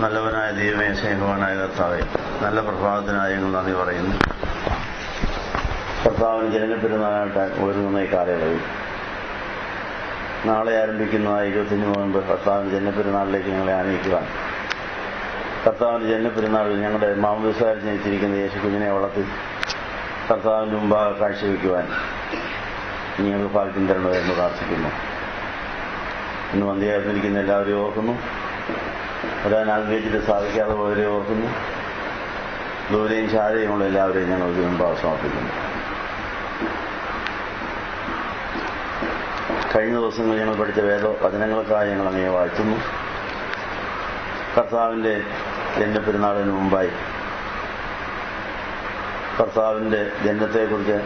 നല്ലവനായ ദൈവമേ, സ്നേഹവാനായ കർത്താവേ, നല്ല പ്രഭാതത്തിനായി ഞങ്ങൾ നന്ദി പറയുന്നു. കർത്താവിന് ജനനപ്പെരുന്നാളായിട്ട് ഒരുങ്ങുന്ന ഈ കാലയളവിൽ നാളെ ആരംഭിക്കുന്ന 25 നോയമ്പ് കർത്താവിൻ്റെ ജനനപ്പെരുന്നാളിലേക്ക് ഞങ്ങളെ ആനയിക്കുവാൻ, കർത്താവിൻ്റെ ജനനപ്പെരുന്നാളിൽ ഞങ്ങളുടെ മാമോദീസായിൽ ജനിച്ചിരിക്കുന്ന യേശു കുഞ്ഞിനെ വളർത്തി കർത്താവിൻ്റെ മുമ്പാകെ കാഴ്ചവെക്കുവാൻ ഞങ്ങൾക്ക് ഭാഗ്യം തരണമെന്ന് പ്രാർത്ഥിക്കുന്നു. ഇന്ന് മന്ദിയായിരുന്നിരിക്കുന്ന എല്ലാവരെയും ഓർക്കുന്നു. വരാൻ ആഗ്രഹിച്ചിട്ട് സാധിക്കാതെ പോയവരെ ഓർക്കുന്നു. ദൂരെയും ചാഴയുമുള്ള എല്ലാവരെയും ഞങ്ങൾക്ക് മുമ്പാകെ സമർപ്പിക്കുന്നു. കഴിഞ്ഞ ദിവസങ്ങളിൽ ഞങ്ങൾ പഠിച്ച വചനങ്ങൾക്കായി ഞങ്ങൾ അങ്ങനെ വാഴ്ത്തുന്നു. കർത്താവിൻ്റെ ജനനപ്പെരുന്നാളിന് മുമ്പായി കർത്താവിൻ്റെ ജനനത്തെക്കുറിച്ച്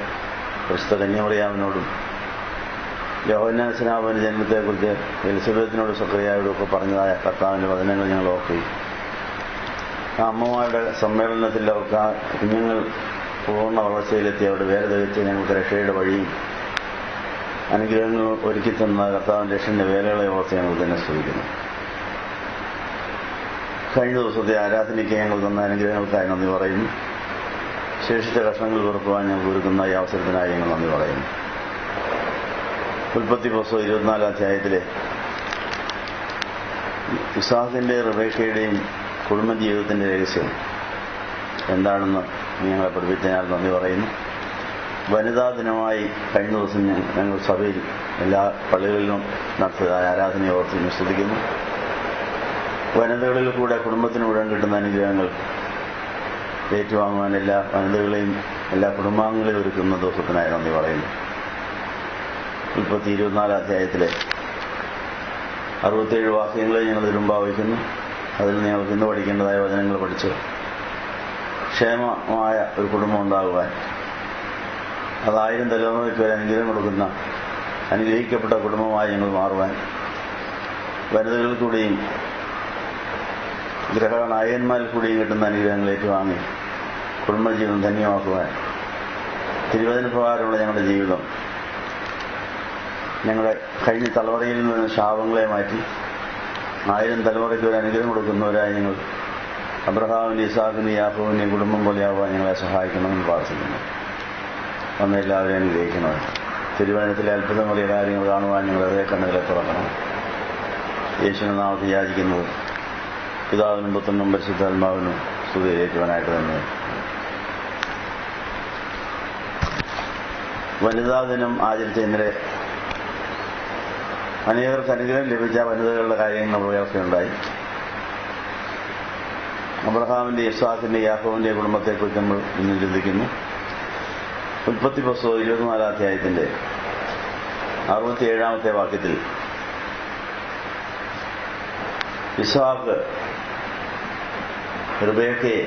പരിശുദ്ധ കന്യാമറിയാമിനോടും യോഹന്നാൻ സ്നാപകന്റെ ജന്മത്തെക്കുറിച്ച് എലിസബത്തിനോടും സക്കറിയായോടും ഒക്കെ പറഞ്ഞതായ കർത്താവിൻ്റെ വചനങ്ങൾ ഞങ്ങൾ ഓർക്കുകയും ആ അമ്മമാരുടെ സമ്മേളനത്തിൽ അവർക്ക് ആ കുഞ്ഞുങ്ങൾ പൂർണ്ണ വളർച്ചയിലെത്തി അവരുടെ വേല തികച്ച് ഞങ്ങൾക്ക് രക്ഷയുടെ വഴിയും അനുഗ്രഹങ്ങൾ ഒരുക്കി തന്ന കർത്താവിൻ്റെ രക്ഷൻ്റെ വേലകളെ ഓർത്ത് ഞങ്ങൾ തന്നെ സ്തുതിക്കുന്നു. കഴിഞ്ഞ ദിവസത്തെ ആരാധനയ്ക്ക് ഞങ്ങൾ തന്ന അനുഗ്രഹങ്ങൾക്കായി നന്ദി പറയുന്നു. ശേഷിച്ച കഷ്ണങ്ങൾ തുറക്കുവാൻ ഞങ്ങൾ ഒരുക്കുന്ന ഈ അവസരത്തിനായി ഞങ്ങൾ നന്ദി പറയുന്നു. ഉൽപ്പത്തി പുസ്തകം 24 അധ്യായത്തിലെ ഇസാഖിൻ്റെ റിബേക്കയുടെയും കുടുംബജീവിതത്തിൻ്റെ രഹസ്യം എന്താണെന്ന് ഞങ്ങളെ പഠിപ്പിച്ചതിനാൽ നന്ദി പറയുന്നു. വനിതാ ദിനമായി കഴിഞ്ഞ ദിവസം ഞങ്ങൾ സഭയിൽ എല്ലാ പള്ളികളിലും നടത്തിയ ആരാധനയെ ഓർത്ത് ശ്രദ്ധിക്കുന്നു. വനിതകളിൽ കൂടെ കുടുംബത്തിന് മുഴുവൻ കിട്ടുന്ന അനുഗ്രഹങ്ങൾ ഏറ്റുവാങ്ങുവാൻ എല്ലാ വനിതകളെയും എല്ലാ കുടുംബാംഗങ്ങളെയും ഒരുക്കുന്ന ദിവസത്തിനായി നന്ദി പറയുന്നു. ഉൽപ്പത്തി 24 അധ്യായത്തിലെ 67 വാക്യങ്ങളെ ഞങ്ങൾ തിരുമ്പാവയ്ക്കുന്നു. അതിൽ ഞങ്ങൾക്ക് ഇന്ന് പഠിക്കേണ്ടതായ വചനങ്ങൾ പഠിച്ച് ക്ഷേമമായ ഒരു കുടുംബം ഉണ്ടാകുവാൻ, അത് 1000 തലമുറയ്ക്ക് വരെ അനുഗ്രഹം കൊടുക്കുന്ന അനുഗ്രഹിക്കപ്പെട്ട കുടുംബമായി ഞങ്ങൾ മാറുവാൻ, വനിതകളിൽ കൂടിയും ഗ്രഹനായകന്മാരിൽ കൂടിയും കിട്ടുന്ന അനുഗ്രഹങ്ങൾ ഏറ്റുവാങ്ങി കുടുംബജീവിതം ധന്യമാക്കുവാൻ, തിരുവചന പ്രകാരമുള്ള ഞങ്ങളുടെ ജീവിതം ഞങ്ങളുടെ കഴിഞ്ഞ തലമുറയിൽ നിന്ന് ശാപങ്ങളെ മാറ്റി 1000 തലമുറയ്ക്ക് ഒരു അനുഗ്രഹം കൊടുക്കുന്നവരായി ഞങ്ങൾ അബ്രഹാമിൻ്റെ, ഇസാഖിൻ്റെയും യാക്കോബിൻ്റെയും കുടുംബം പോലെയാവാൻ ഞങ്ങളെ സഹായിക്കണമെന്ന് പ്രാർത്ഥിക്കുന്നു. അന്ന് എല്ലാവരെയും അനുഗ്രഹിക്കണം. തിരുവചനത്തിലെ അത്ഭുതമേറിയ കാര്യങ്ങൾ കാണുവാൻ ഞങ്ങൾ അതേ കണ്ണുകളെ തുറക്കണം. യേശുവിന്റെ നാമത്തിൽ യാചിക്കുന്നത് പിതാവിനും പുത്രനും പരിശുദ്ധാത്മാവിനും സ്തുതിയേറ്റുവാനായിട്ട് തന്നെ. വനിതാ ദിനം ആചരിച്ച ഇന്നലെ അനേകർക്ക് അനുഗ്രഹം ലഭിച്ച വനിതകളുടെ കാര്യങ്ങൾ ഉയർച്ചയുണ്ടായി. അബ്രഹാമിൻ്റെ, ഇസ്ഹാക്കിൻ്റെ, യാക്കോബിൻ്റെ കുടുംബത്തെക്കുറിച്ച് നമ്മൾ ഇന്ന് ചിന്തിക്കുന്നു. ഉൽപ്പത്തി പുസ്തകം 24 അധ്യായത്തിൻ്റെ 67-ാമത്തെ വാക്യത്തിൽ ഇസ്ഹാക്ക് റിബേക്കയെ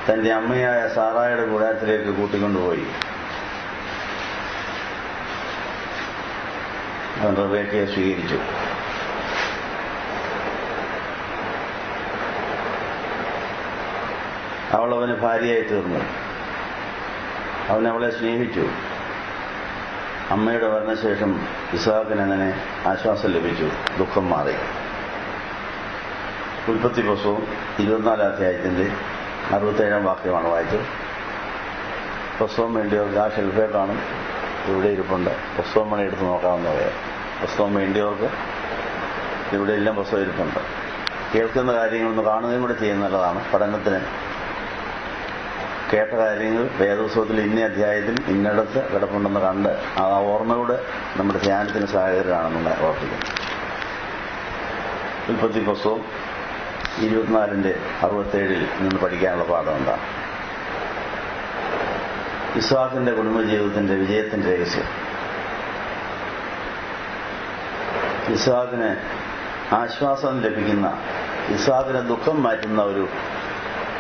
തൻ്റെ അമ്മയായ സാറായുടെ കൂടാരത്തിലേക്ക് കൂട്ടിക്കൊണ്ടുപോയി. അവൻ റിബേക്കയെ സ്വീകരിച്ചു. അവളവന് ഭാര്യയായി തീർന്നു. അവനവളെ സ്നേഹിച്ചു. അമ്മയുടെ മരണശേഷം ഇസ്ഹാക്കിന് അങ്ങനെ ആശ്വാസം ലഭിച്ചു, ദുഃഖം മാറി. ഉൽപ്പത്തി പുസ്തകം 24 അധ്യായത്തിൻ്റെ 67-ാം വാക്യമാണ് വായിച്ചത്. പുസ്തകം വേണ്ടിയവർക്ക് ആ ഷെൽഫേ കാണും, ഇവിടെ ഇരിപ്പുണ്ട്. പുസ്തകം വേണി എടുത്ത് നോക്കാവുന്നവയെ. പുസ്തകം വേണ്ടിയവർക്ക് ഇവിടെ എല്ലാം പുസ്തകം ഇരിപ്പുണ്ട്. കേൾക്കുന്ന കാര്യങ്ങളൊന്ന് കാണുകയും കൂടെ ചെയ്യുന്ന നല്ലതാണ്. പഠനത്തിന് കേട്ട കാര്യങ്ങൾ വേദപുസ്തകത്തിൽ ഇന്ന അധ്യായത്തിൽ ഇന്നിടത്ത് കിടപ്പുണ്ടെന്ന് കണ്ട് ആ ഓർമ്മയോടെ നമ്മുടെ ധ്യാനത്തിന് സഹായകരാണെന്നുള്ള ഓർപ്പിക്കുന്നു. ഉൽപ്പത്തി പുസ്തകം 24-ന്റെ 67-ൽ നിന്ന് പഠിക്കാനുള്ള പാഠം എന്താണ്? ഇസ്ഹാക്കിന്റെ കുടുംബജീവിതത്തിന്റെ വിജയത്തിന്റെ രഹസ്യം. ഇസ്ഹാക്കിന് ആശ്വാസം ലഭിക്കുന്ന, ഇസ്ഹാക്കിന് ദുഃഖം മാറ്റുന്ന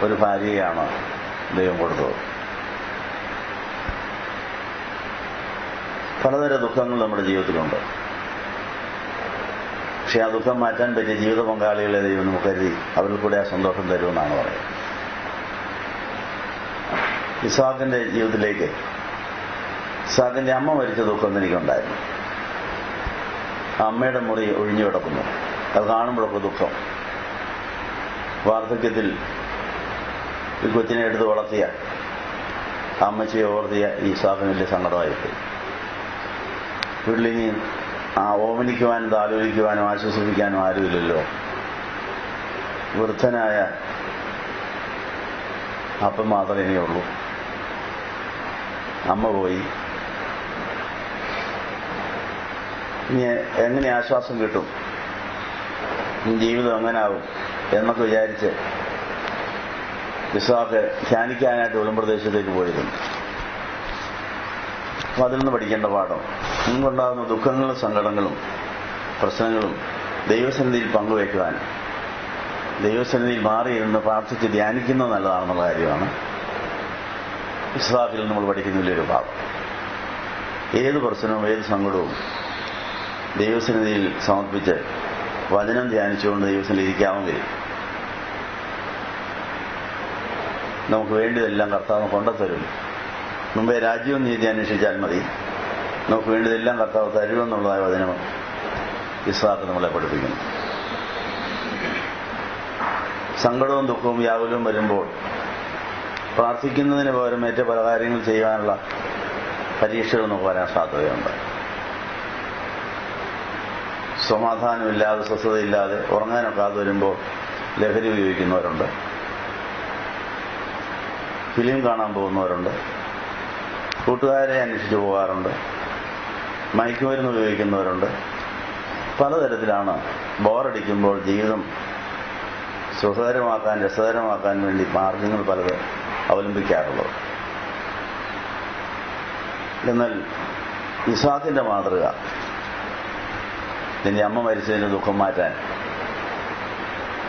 ഒരു ഭാര്യയാണ് ദൈവം കൊടുത്തത്. പലതരം ദുഃഖങ്ങൾ നമ്മുടെ ജീവിതത്തിലുണ്ട്. പക്ഷെ ആ ദുഃഖം മാറ്റാൻ പറ്റിയ ജീവിത പങ്കാളികളെ ദൈവം നമുക്ക് കരുതി അവരിൽ കൂടെ ആ സന്തോഷം തരുമെന്നാണ് പറയുന്നത്. ഇസ്ഹാക്കിന്റെ ജീവിതത്തിലേക്ക് ഇസ്ഹാക്കിന്റെ അമ്മ മരിച്ച ദുഃഖം എനിക്കുണ്ടായിരുന്നു. അമ്മയുടെ മുറി ഒഴിഞ്ഞു കിടക്കുന്നു. അത് കാണുമ്പോഴൊക്കെ ദുഃഖം. വാർദ്ധക്യത്തിൽ ഈ കൊച്ചിനെ എടുത്ത് വളർത്തിയ അമ്മച്ചിയെ ഓർത്തിയ ഈസാക്കിന് വലിയ സങ്കടമായിട്ട് വീട്ടിലിനി ഓമനിക്കുവാനും താലോലിക്കുവാനും ആശ്വസിപ്പിക്കാനും ആരുമില്ലല്ലോ. വൃദ്ധനായ അപ്പം മാത്രമേ ഇനിയുള്ളൂ. അമ്മ പോയി. ഇനി എങ്ങനെ ആശ്വാസം കിട്ടും, ജീവിതം എങ്ങനാവും എന്നൊക്കെ വിചാരിച്ച് ഇസ്ഹാക്ക് ധ്യാനിക്കാനായിട്ട് വെളിമ്പ്രദേശത്തേക്ക് പോയിരുന്നു. അപ്പം അതിൽ നിന്ന് പഠിക്കേണ്ട പാഠം, മുൻപുണ്ടാകുന്ന ദുഃഖങ്ങളും സങ്കടങ്ങളും പ്രശ്നങ്ങളും ദൈവസന്നിധിയിൽ പങ്കുവയ്ക്കുവാൻ, ദൈവസന്നിധിയിൽ മാറിയിരുന്ന് പ്രാർത്ഥിച്ച് ധ്യാനിക്കുന്നത് നല്ലതാണെന്നുള്ള കാര്യമാണ് ഇസ്ഹാക്കിൽ നമ്മൾ പഠിക്കുന്ന വലിയൊരു ഭാഗം. ഏത് പ്രശ്നവും ഏത് സങ്കടവും ദൈവസന്നിധിയിൽ സമർപ്പിച്ച് വചനം ധ്യാനിച്ചുകൊണ്ട് ദൈവസന്നിധിയിൽ ഇരിക്കാമെങ്കിൽ നമുക്ക് വേണ്ടിയതെല്ലാം കർത്താവ് കൊണ്ടുത്തരും. മുമ്പേ രാജ്യവും നീതി അന്വേഷിച്ചാൽ മതി, നമുക്ക് വേണ്ടിയതെല്ലാം കർത്താവ് തരുമെന്നുള്ളതായ വചനം ഇസ്ഹാക്ക് നമ്മളെ പഠിപ്പിക്കുന്നു. സങ്കടവും ദുഃഖവും വ്യാകുലവും വരുമ്പോൾ പ്രാർത്ഥിക്കുന്നതിന് പകരം മറ്റ് പല കാര്യങ്ങൾ ചെയ്യാനുള്ള പരീക്ഷകൾ നമുക്ക് വരാൻ സാധ്യതയുണ്ട്. സമാധാനമില്ലാതെ സ്വസ്ഥതയില്ലാതെ ഉറങ്ങാനൊക്കാതെ വരുമ്പോൾ ലഹരി ഉപയോഗിക്കുന്നവരുണ്ട്, ഫിലിം കാണാൻ പോകുന്നവരുണ്ട്, കൂട്ടുകാരെ അന്വേഷിച്ച് പോകാറുണ്ട്, മയക്കുമരുന്ന് ഉപയോഗിക്കുന്നവരുണ്ട്. പലതരത്തിലാണ് ബോറടിക്കുമ്പോൾ ജീവിതം സുഖകരമാക്കാൻ, രസകരമാക്കാൻ വേണ്ടി മാർഗങ്ങൾ പലത് അവലംബിക്കാറുള്ളത്. എന്നാൽ ഇസ്ഹാക്കിന്റെ മാതൃക, നിന്റെ അമ്മ മരിച്ചതിന് ദുഃഖം മാറ്റാൻ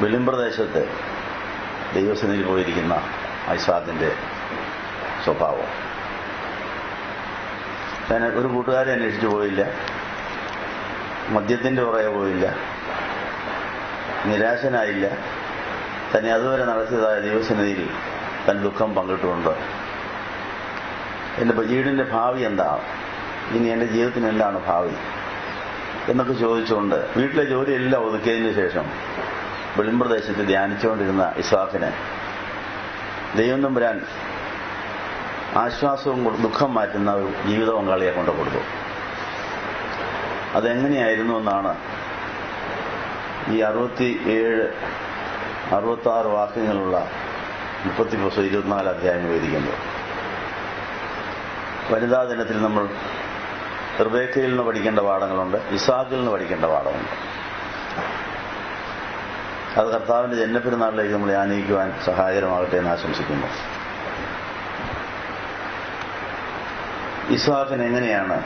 വെളിമ്പ്രദേശത്ത് ദൈവസന്നിധിയിൽ പോയിരിക്കുന്ന ഇസ്ഹാക്കിന്റെ സ്വഭാവം. ഞാൻ ഒരു കൂട്ടുകാരെ അന്വേഷിച്ചു പോയില്ല, മദ്യത്തിന്റെ പുറകെ പോയില്ല, നിരാശനായില്ല. തന്നെ അതുവരെ നടത്തിയതായ ദൈവസന്നിധിയിൽ തൻ ദുഃഖം പങ്കിട്ടുകൊണ്ട് എൻ്റെ വീടിൻ്റെ ഭാവി എന്താണ്, ഇനി എൻ്റെ ജീവിതത്തിന് എന്താണ് ഭാവി എന്നൊക്കെ ചോദിച്ചുകൊണ്ട് വീട്ടിലെ ജോലിയെല്ലാം ഒതുക്കിയതിന് ശേഷം വെളിമ്പ്രദേശത്ത് ധ്യാനിച്ചുകൊണ്ടിരുന്ന ഇസ്ഹാക്കിന് ദൈവം തമ്പുരാൻ ആശ്വാസവും ദുഃഖം മാറ്റുന്ന ഒരു ജീവിത പങ്കാളിയെ കൊണ്ടു കൊടുത്തു. അതെങ്ങനെയായിരുന്നു എന്നാണ് ഈ 66 വാക്യങ്ങളുള്ള 24 അധ്യായം വിവരിക്കുന്നത്. വനിതാ ദിനത്തിൽ നമ്മൾ റിബേക്കയിൽ നിന്ന് പഠിക്കേണ്ട പാഠങ്ങളുണ്ട്, ഇസ്ഹാക്കിൽ നിന്ന് പഠിക്കേണ്ട പാഠമുണ്ട്. അത് കർത്താവിന്റെ ജന്മപ്പെരുന്നാളിലേക്ക് നമ്മൾ ആനയിക്കുവാൻ സഹായകരമാകട്ടെ എന്ന് ആശംസിക്കുന്നു. ഇസ്ഹാക്കിന് എങ്ങനെയാണ്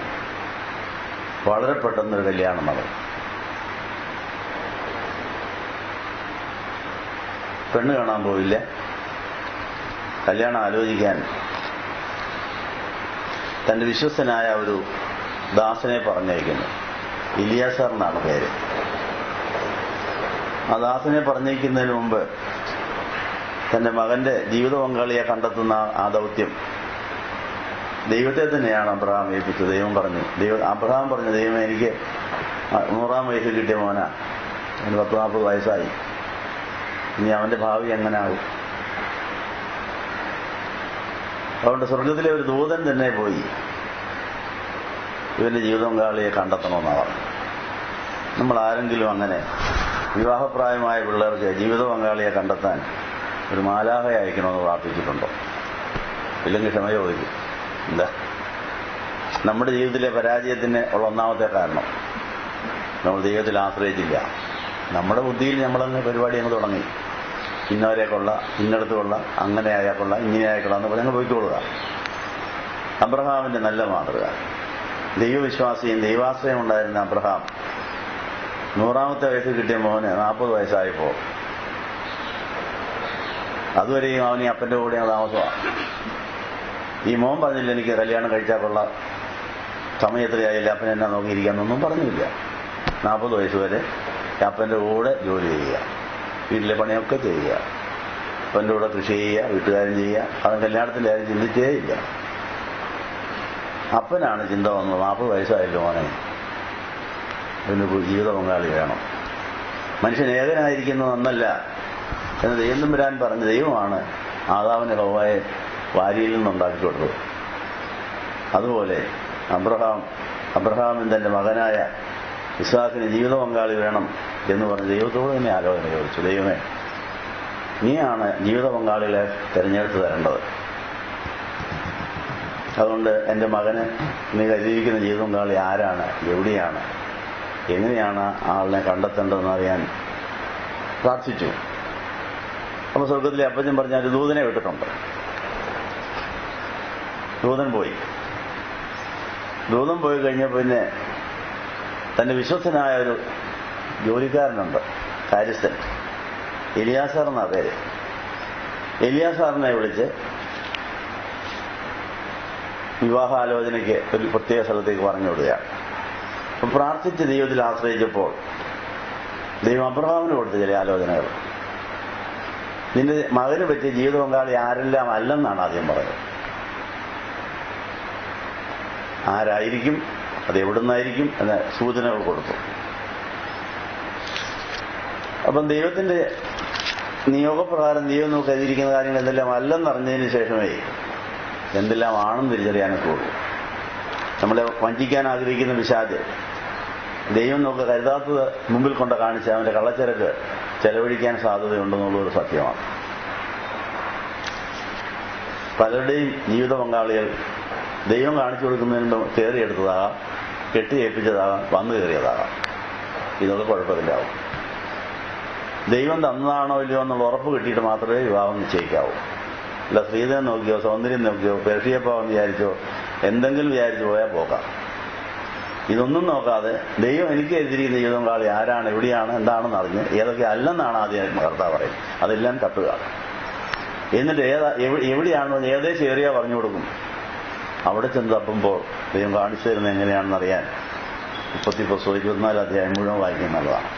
വളരെ പെട്ടെന്നൊരു കല്യാണം നടന്നത്? പെണ്ണ് കാണാൻ പോയില്ല, കല്യാണം ആലോചിക്കാൻ തന്റെ വിശ്വസ്തനായ ഒരു ദാസനെ പറഞ്ഞയക്കുന്നു. ഇലിയാസാർ എന്നാണ് പേര്. ആ ദാസനെ പറഞ്ഞയക്കുന്നതിന് മുമ്പ് തന്റെ മകന്റെ ജീവിത പങ്കാളിയെ കണ്ടെത്തുന്ന ആ ദൗത്യം ദൈവത്തെ തന്നെയാണ് അബ്രഹാം ഏൽപ്പിച്ചത്. അബ്രഹാം പറഞ്ഞു, ദൈവം എനിക്ക് 100-ാം വയസ്സിൽ കിട്ടിയ മോനാ, അവന് 40 വയസ്സായി, ഇനി അവന്റെ ഭാവി എങ്ങനാകും? അതുകൊണ്ട് സ്വർഗത്തിലെ ഒരു ദൂതൻ തന്നെ പോയി ഇവന്റെ ജീവിത പങ്കാളിയെ കണ്ടെത്തണമെന്നാണ് പറഞ്ഞു. നമ്മൾ ആരെങ്കിലും അങ്ങനെ വിവാഹപ്രായമായ പിള്ളേർക്ക് ജീവിത പങ്കാളിയെ കണ്ടെത്താൻ ഒരു മാലാഖയെ അയക്കണമെന്ന് പ്രാർത്ഥിച്ചിട്ടുണ്ടോ? ഇല്ലെങ്കിൽ ക്ഷമ ചോദിക്കും. എന്താ നമ്മുടെ ജീവിതത്തിലെ പരാജയത്തിന് ഉള്ള ഒന്നാമത്തെ കാരണം നമ്മൾ ദൈവത്തിൽ ആശ്രയിച്ചില്ല. നമ്മുടെ ബുദ്ധിയിൽ നമ്മളങ്ങ് പരിപാടി അങ്ങ് തുടങ്ങി, ഇന്നവരെ കൊള്ള, ഇന്നടത്ത് കൊള്ള, അങ്ങനെ ആയാൽ കൊള്ള, ഇങ്ങനെ ആയിക്കൊള്ള എന്ന് പറഞ്ഞ് പോയിക്കൊള്ളുക. അബ്രഹാമിന്റെ നല്ല മാതൃക. ദൈവവിശ്വാസിയും ദൈവാശ്രയം ഉണ്ടായിരുന്ന അബ്രഹാം 100-ാമത്തെ വയസ്സിൽ കിട്ടിയ മോന് 40 വയസ്സായപ്പോ അതുവരെയും അവന് അപ്പന്റെ കൂടെ താമസമാണ്. ഈ മോൻ പറഞ്ഞില്ല എനിക്ക് കല്യാണം കഴിച്ചാൽ കൊള്ള, സമയം എത്രയായില്ല, അപ്പൻ എന്നാ നോക്കിയിരിക്കാന്നൊന്നും പറഞ്ഞില്ല. 40 വയസ്സ് വരെ അപ്പന്റെ കൂടെ ജോലി ചെയ്യുക, വീട്ടിലെ പണിയൊക്കെ ചെയ്യുക, അപ്പന്റെ കൂടെ കൃഷി ചെയ്യുക, വീട്ടുകാരും ചെയ്യുക. അവൻ കല്യാണത്തിന്റെ കാര്യം ചിന്തിച്ചേ ഇല്ല. അപ്പനാണ് ചിന്ത വന്നത്, 40 വയസ്സായല്ലോ മോനെ, ഇതിന് ജീവിത പങ്കാളി വേണം. മനുഷ്യൻ ഏകനായിരിക്കുന്നതെന്നല്ല, എന്ന് ദൈവം തമ്പുരാൻ പറഞ്ഞ ദൈവമാണ് ആദാമിനെ ഹവ്വായെ വാരിയിൽ നിന്നുണ്ടാക്കി കൊടുത്തത്. അതുപോലെ അബ്രഹാമിൻ തന്റെ മകനായ ഇസ്ഹാക്കിന് ജീവിത പങ്കാളി വേണം എന്ന് പറഞ്ഞ് ദൈവത്തോട് തന്നെ ആലോചന ചോദിച്ചു. ദൈവമേ, നീയാണ് ജീവിത പങ്കാളികളെ തിരഞ്ഞെടുത്ത് തരേണ്ടത്. അതുകൊണ്ട് എൻ്റെ മകന് നീ കരുതിയിരിക്കുന്ന ജീവിത പങ്കാളി ആരാണ്, എവിടെയാണ്, എങ്ങനെയാണ് ആളിനെ കണ്ടെത്തേണ്ടതെന്ന് അറിയാൻ പ്രാർത്ഥിച്ചു. അപ്പോൾ സ്വർഗത്തിലെ അപ്പച്ചൻ പറഞ്ഞ ഒരു ദൂതനെ വിട്ടിട്ടുണ്ട്. ദൂതൻ പോയി കഴിഞ്ഞപ്പോൾ പിന്നെ തന്റെ വിശ്വസ്തനായ ഒരു ജോലിക്കാരനുണ്ട്, കാര്യസ്ഥൻ, എലിയാസാർ എന്നാ പേര്. എലിയാസാറിനെ വിളിച്ച് വിവാഹാലോചനയ്ക്ക് ഒരു പ്രത്യേക സ്ഥലത്തേക്ക് പറഞ്ഞു വിടുകയാണ്. അപ്പം പ്രാർത്ഥിച്ച് ദൈവത്തിൽ ആശ്രയിച്ചപ്പോൾ ദൈവം അബ്രഹാമിന് കൊടുത്ത ചില ആലോചനകൾ. നിന്റെ മകന് പറ്റിയ ജീവിത പങ്കാളി ആരെല്ലാം അല്ലെന്നാണ് ആദ്യം പറയുന്നത്. ആരായിരിക്കും, അത് എവിടുന്നായിരിക്കും എന്ന സൂചനകൾ കൊടുത്തു. അപ്പം ദൈവത്തിന്റെ നിയോഗപ്രകാരം ദൈവം നമുക്ക് കരുതിയിരിക്കുന്ന കാര്യങ്ങൾ എന്തെല്ലാം അല്ലെന്നറിഞ്ഞതിന് ശേഷമേ എന്തെല്ലാം ആണെന്ന് തിരിച്ചറിയാനൊക്കെ ഉള്ളൂ. നമ്മളെ വഞ്ചിക്കാൻ ആഗ്രഹിക്കുന്ന പിശാച് ദൈവം നമുക്ക് കരുതാത്തത് മുമ്പിൽ കൊണ്ട് കാണിച്ച് അവന്റെ കള്ളച്ചരക്ക് ചെലവഴിക്കാൻ സാധ്യതയുണ്ടെന്നുള്ളൊരു സത്യമാണ്. പലരുടെയും ജീവിത പങ്കാളികൾ ദൈവം കാണിച്ചു കൊടുക്കുന്നതിന് കയറിയെടുത്തതാകാം, കെട്ടിയേൽപ്പിച്ചതാകാം, വന്നു കയറിയതാകാം. ഇതൊക്കെ കുഴപ്പമില്ലാവും. ദൈവം തന്നതാണോ ഇല്ലയോ എന്നുള്ള ഉറപ്പ് കിട്ടിയിട്ട് മാത്രമേ വിവാഹം നിശ്ചയിക്കാവൂ. അല്ല സ്ത്രീധനം നോക്കിയോ സൗന്ദര്യം നോക്കിയോ പെർഷിയപ്പാവെന്ന് വിചാരിച്ചോ എന്തെങ്കിലും വിചാരിച്ചു പോയാൽ പോകാം. ഇതൊന്നും നോക്കാതെ ദൈവം എനിക്ക് എതിരിക്കുന്ന ജീവിത പങ്കാളി ആരാണ്, എവിടെയാണ്, എന്താണെന്ന് അറിഞ്ഞ് ഏതൊക്കെ അല്ലെന്നാണ് ആദ്യം കർത്താവ് പറയും. അതെല്ലാം തട്ടുക. എന്നിട്ട് എവിടെയാണോ ഏകദേശം ഏറിയ പറഞ്ഞു കൊടുക്കും. അവിടെ ചെന്ന് തപ്പുമ്പോൾ ദൈവം കാണിച്ചു തരുന്നത് എങ്ങനെയാണെന്ന് അറിയാൻ 24 അധ്യായം മുഴുവൻ വായിക്കുന്നത് നല്ലതാണ്.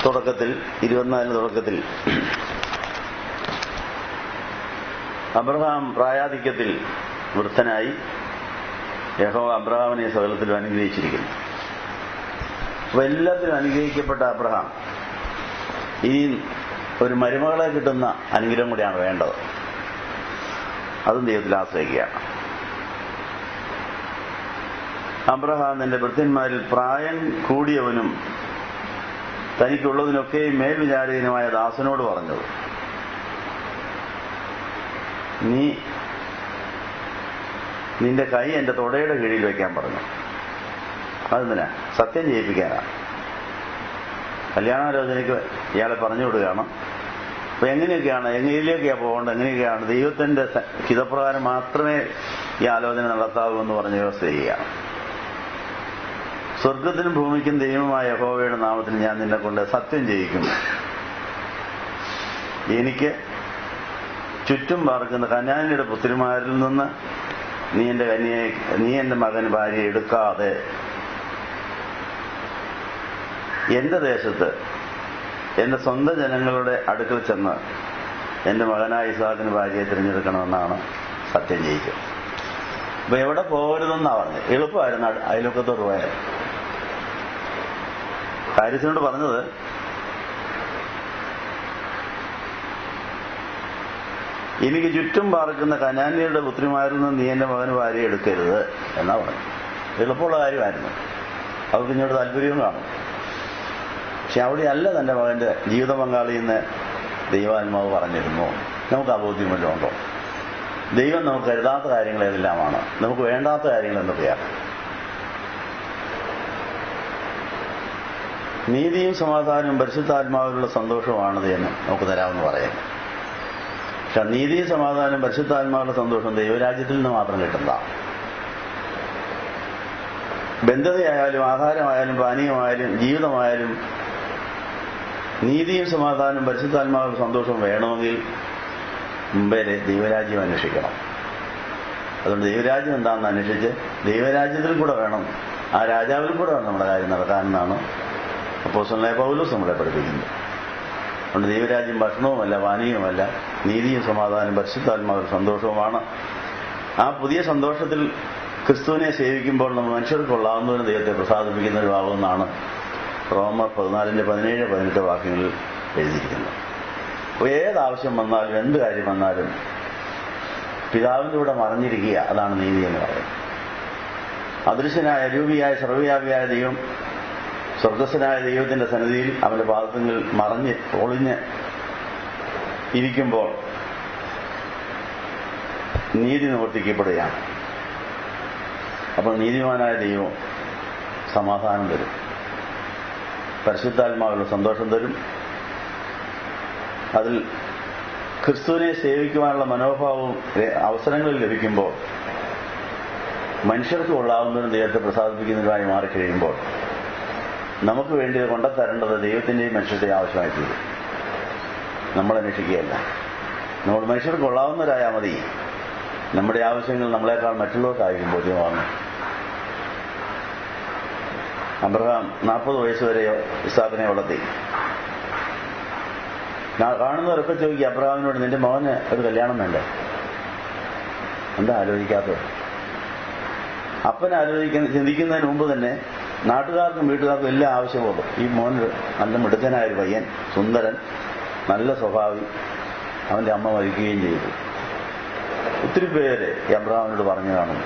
തുടക്കത്തിൽ 24 തുടക്കത്തിൽ അബ്രഹാം പ്രായാധിക്യത്തിൽ വൃദ്ധനായി. യഹോവ അബ്രഹാമിനെ സകലത്തിലും അനുഗ്രഹിച്ചിരിക്കുന്നു. അപ്പൊ എല്ലാത്തിലും അനുഗ്രഹിക്കപ്പെട്ട അബ്രഹാം ഇനി ഒരു മരുമകളെ കിട്ടുന്ന അനുഗ്രഹം കൂടിയാണ് വേണ്ടത്. അതും ദൈവത്തിൽ ആശ്രയിക്കുകയാണ്. അബ്രഹാം തന്റെ ഭൃത്യന്മാരിൽ പ്രായം കൂടിയവനും തനിക്കുള്ളതിനൊക്കെ മേൽവിചാരകനുമായ ദാസനോട് പറഞ്ഞത്, നിന്റെ കൈ എന്റെ തൊടയുടെ കീഴിൽ വയ്ക്കാൻ പറഞ്ഞു. അതെന്തിനാ? സത്യം ചെയ്യിപ്പിക്കാനാണ്. കല്യാണാലോചനയ്ക്ക് ഇയാളെ പറഞ്ഞു വിടുകയാണ്. അപ്പൊ എങ്ങനെയൊക്കെയാണ്, എങ്ങനെയൊക്കെയാണ് പോകേണ്ടത്, എങ്ങനെയൊക്കെയാണ് ദൈവത്തിന്റെ ഹിതപ്രകാരം മാത്രമേ ഈ ആലോചന നടത്താവൂ എന്ന് പറഞ്ഞ് വ്യവസ്ഥ ചെയ്യുകയാണ്. സ്വർഗത്തിനും ഭൂമിക്കും ദൈവമായ യഹോവയുടെ നാമത്തിൽ ഞാൻ നിന്നെ കൊണ്ട് സത്യം ചെയ്യിക്കുന്നു. എനിക്ക് ചുറ്റും പാർക്കുന്ന കനാന്യരുടെ പുത്രിമാരിൽ നിന്ന് നീ എന്റെ മകന് ഭാര്യയെ എടുക്കാതെ എന്റെ ദേശത്ത് എന്റെ സ്വന്തം ജനങ്ങളുടെ അടുക്കൽ ചെന്ന് എന്റെ മകനായ ഇസ്ഹാക്കിന് ഭാര്യയെ തിരഞ്ഞെടുക്കണമെന്നാണ് സത്യം ചെയ്യിച്ചത്. അപ്പൊ എവിടെ പോകരുതെന്നാ പറഞ്ഞത്. എളുപ്പമായിരുന്നു അയൽവക്കത്തോട് പോയാൽ. കാര്യത്തിനോട് പറഞ്ഞത് എനിക്ക് ചുറ്റും പാർക്കുന്ന കനാന്യരുടെ പുത്രിമാരിൽ നിന്ന് നീ എന്റെ മകന് ഭാര്യയെ എടുക്കരുത് എന്നാ പറഞ്ഞു. എളുപ്പമുള്ള കാര്യമായിരുന്നു. അവർക്ക് ഇങ്ങോട്ട് താല്പര്യവും കാണും. പക്ഷെ അവിടെയല്ല തന്റെ മകന്റെ ജീവിത പങ്കാളിയെന്ന് ദൈവാത്മാവ് പറഞ്ഞിരുന്നു. നമുക്ക് ആ ബോധ്യം വല്ലതും ഉണ്ടോ? ദൈവം നമുക്ക് കരുതാത്ത കാര്യങ്ങൾ ഏതെല്ലാമാണ്, നമുക്ക് വേണ്ടാത്ത കാര്യങ്ങൾ എന്തൊക്കെയാണ്? നീതിയും സമാധാനവും പരിശുദ്ധാത്മാവിലുള്ള സന്തോഷമാണത് എന്ന് നമുക്ക് തരാമെന്ന് പറയുന്നു. പക്ഷെ നീതിയും സമാധാനവും പരിശുദ്ധാത്മാവിലുള്ള സന്തോഷം ദൈവരാജ്യത്തിൽ നിന്ന് മാത്രം കിട്ടുന്നതാണ്. ബന്ധതയായാലും ആഹാരമായാലും പാനീയമായാലും ജീവിതമായാലും നീതിയും സമാധാനവും പരിശുദ്ധാത്മാവിലുള്ള സന്തോഷം വേണമെങ്കിൽ മുമ്പേ ദൈവരാജ്യം അന്വേഷിക്കണം. അതുകൊണ്ട് ദൈവരാജ്യം എന്താണെന്ന് അന്വേഷിച്ച് ദൈവരാജ്യത്തിൽ കൂടെ വേണം, ആ രാജാവിൽ കൂടെ വേണം നമ്മുടെ കാര്യം നടക്കാനെന്നാണ് അപ്പോസ്തലനായ പൗലോസ് നമ്മളെ പഠിപ്പിക്കുന്നത്. അതുകൊണ്ട് ദൈവരാജ്യം ഭക്ഷണവുമല്ല പാനീയവുമല്ല, നീതിയും സമാധാനവും പരിശുദ്ധാത്മാവിൽ സന്തോഷവുമാണ്. ആ പുതിയ സന്തോഷത്തിൽ ക്രിസ്തുവിനെ സേവിക്കുമ്പോൾ നമ്മൾ മനുഷ്യർക്ക് കൊള്ളാവുന്നതിന് ദൈവത്തെ പ്രസാദിപ്പിക്കുന്ന ഒരു ഭാവമെന്നാണ് റോമർ 14:17-18 വാക്യങ്ങളിൽ എഴുതിയിരിക്കുന്നത്. അപ്പോൾ ഏതാവശ്യം വന്നാലും എന്ത് കാര്യം വന്നാലും പിതാവിൻ്റെ കൂടെ മറഞ്ഞിരിക്കുക, അതാണ് നീതി എന്ന് പറയുന്നത്. അദൃശ്യനായ അരൂപിയായ സർവ്വവ്യാപിയായ ദൈവം സ്വർഗസ്വനായ ദൈവത്തിൻ്റെ സന്നിധിയിൽ അവൻ്റെ പാദത്തിൽ മറഞ്ഞ് ഒളിഞ്ഞ് ഇരിക്കുമ്പോൾ നീതി നിവർത്തിക്കപ്പെടുകയാണ്. അപ്പോൾ നീതിമാനായ ദൈവം സമാധാനം തരും, പരിശുദ്ധാത്മാവിലുള്ള സന്തോഷം തരും. അതിൽ ക്രിസ്തുവിനെ സേവിക്കുവാനുള്ള മനോഭാവവും അവസരങ്ങളിൽ ലഭിക്കുമ്പോൾ മനുഷ്യർക്ക് കൊള്ളാവുന്നവരും ദൈവത്തെ പ്രസാദിപ്പിക്കുന്നതിനുമായി മാറിക്കഴിയുമ്പോൾ നമുക്ക് വേണ്ടി കൊണ്ടുത്തരേണ്ടത് ദൈവത്തിൻ്റെയും മനുഷ്യരുടെയും ആവശ്യമായി തീരും. നമ്മളന്വേഷിക്കുകയല്ല. നമ്മൾ മനുഷ്യർക്ക് കൊള്ളാവുന്നവരായാൽ മതി. നമ്മുടെ ആവശ്യങ്ങൾ നമ്മളെക്കാൾ മറ്റുള്ളവർക്കായിരിക്കും ബോധ്യമാകുന്നു. അബ്രഹാം 40 വയസ്സ് വരെ ഇസാക്കിനെ വളർത്തി. കാണുന്നവരൊക്കെ ചോദിക്കുക അബ്രഹാമിനോട്, നിന്റെ മകന് ഒരു കല്യാണം വേണ്ടേ? എന്താ ആലോചിക്കാത്തത്? അപ്പനെ ചിന്തിക്കുന്നതിന് മുമ്പ് തന്നെ നാട്ടുകാർക്കും വീട്ടുകാർക്കും എല്ലാം ആവശ്യമുള്ളൂ. ഈ മോന് നല്ല മിടുക്കനായൊരു പയ്യൻ, സുന്ദരൻ, നല്ല സ്വഭാവി. അവൻ്റെ അമ്മ മരിക്കുകയും ചെയ്തു. ഒത്തിരി പേര് ഈ അബ്രഹാമിനോട് പറഞ്ഞു കാണും,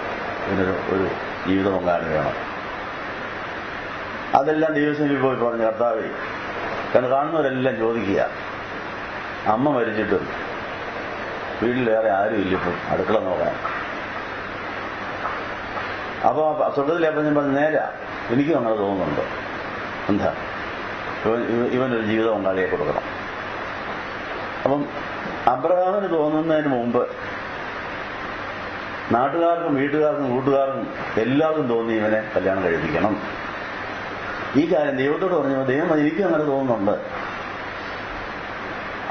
ഇതിനൊരു ജീവിത പങ്കാളി വേണം. അതെല്ലാം ദിവസങ്ങളിൽ പോയി പറഞ്ഞു, കർത്താവേ, കാരണം കാണുന്നവരെല്ലാം ചോദിക്കുക, അമ്മ മരിച്ചിട്ടും വീട്ടിൽ വേറെ ആരും ഇല്ല ഇപ്പം അടുക്കള നോക്കാൻ. അപ്പോൾ സ്വർഗത്തിലെ അപ്പം ഞാൻ പറഞ്ഞു, നേരാ, എനിക്കും അങ്ങനെ തോന്നുന്നുണ്ട്. എന്താ, ഇവനൊരു ജീവിത പങ്കാളിയെ കൊടുക്കണം. അപ്പം അബ്രഹാമിന് തോന്നുന്നതിന് മുമ്പ് നാട്ടുകാർക്കും വീട്ടുകാർക്കും കൂട്ടുകാർക്കും എല്ലാവർക്കും തോന്നി ഇവനെ കല്യാണം കഴിപ്പിക്കണം. ഈ കാര്യം ദൈവത്തോട് പറഞ്ഞപ്പോൾ ദൈവം എനിക്കും അങ്ങനെ തോന്നുന്നുണ്ട്,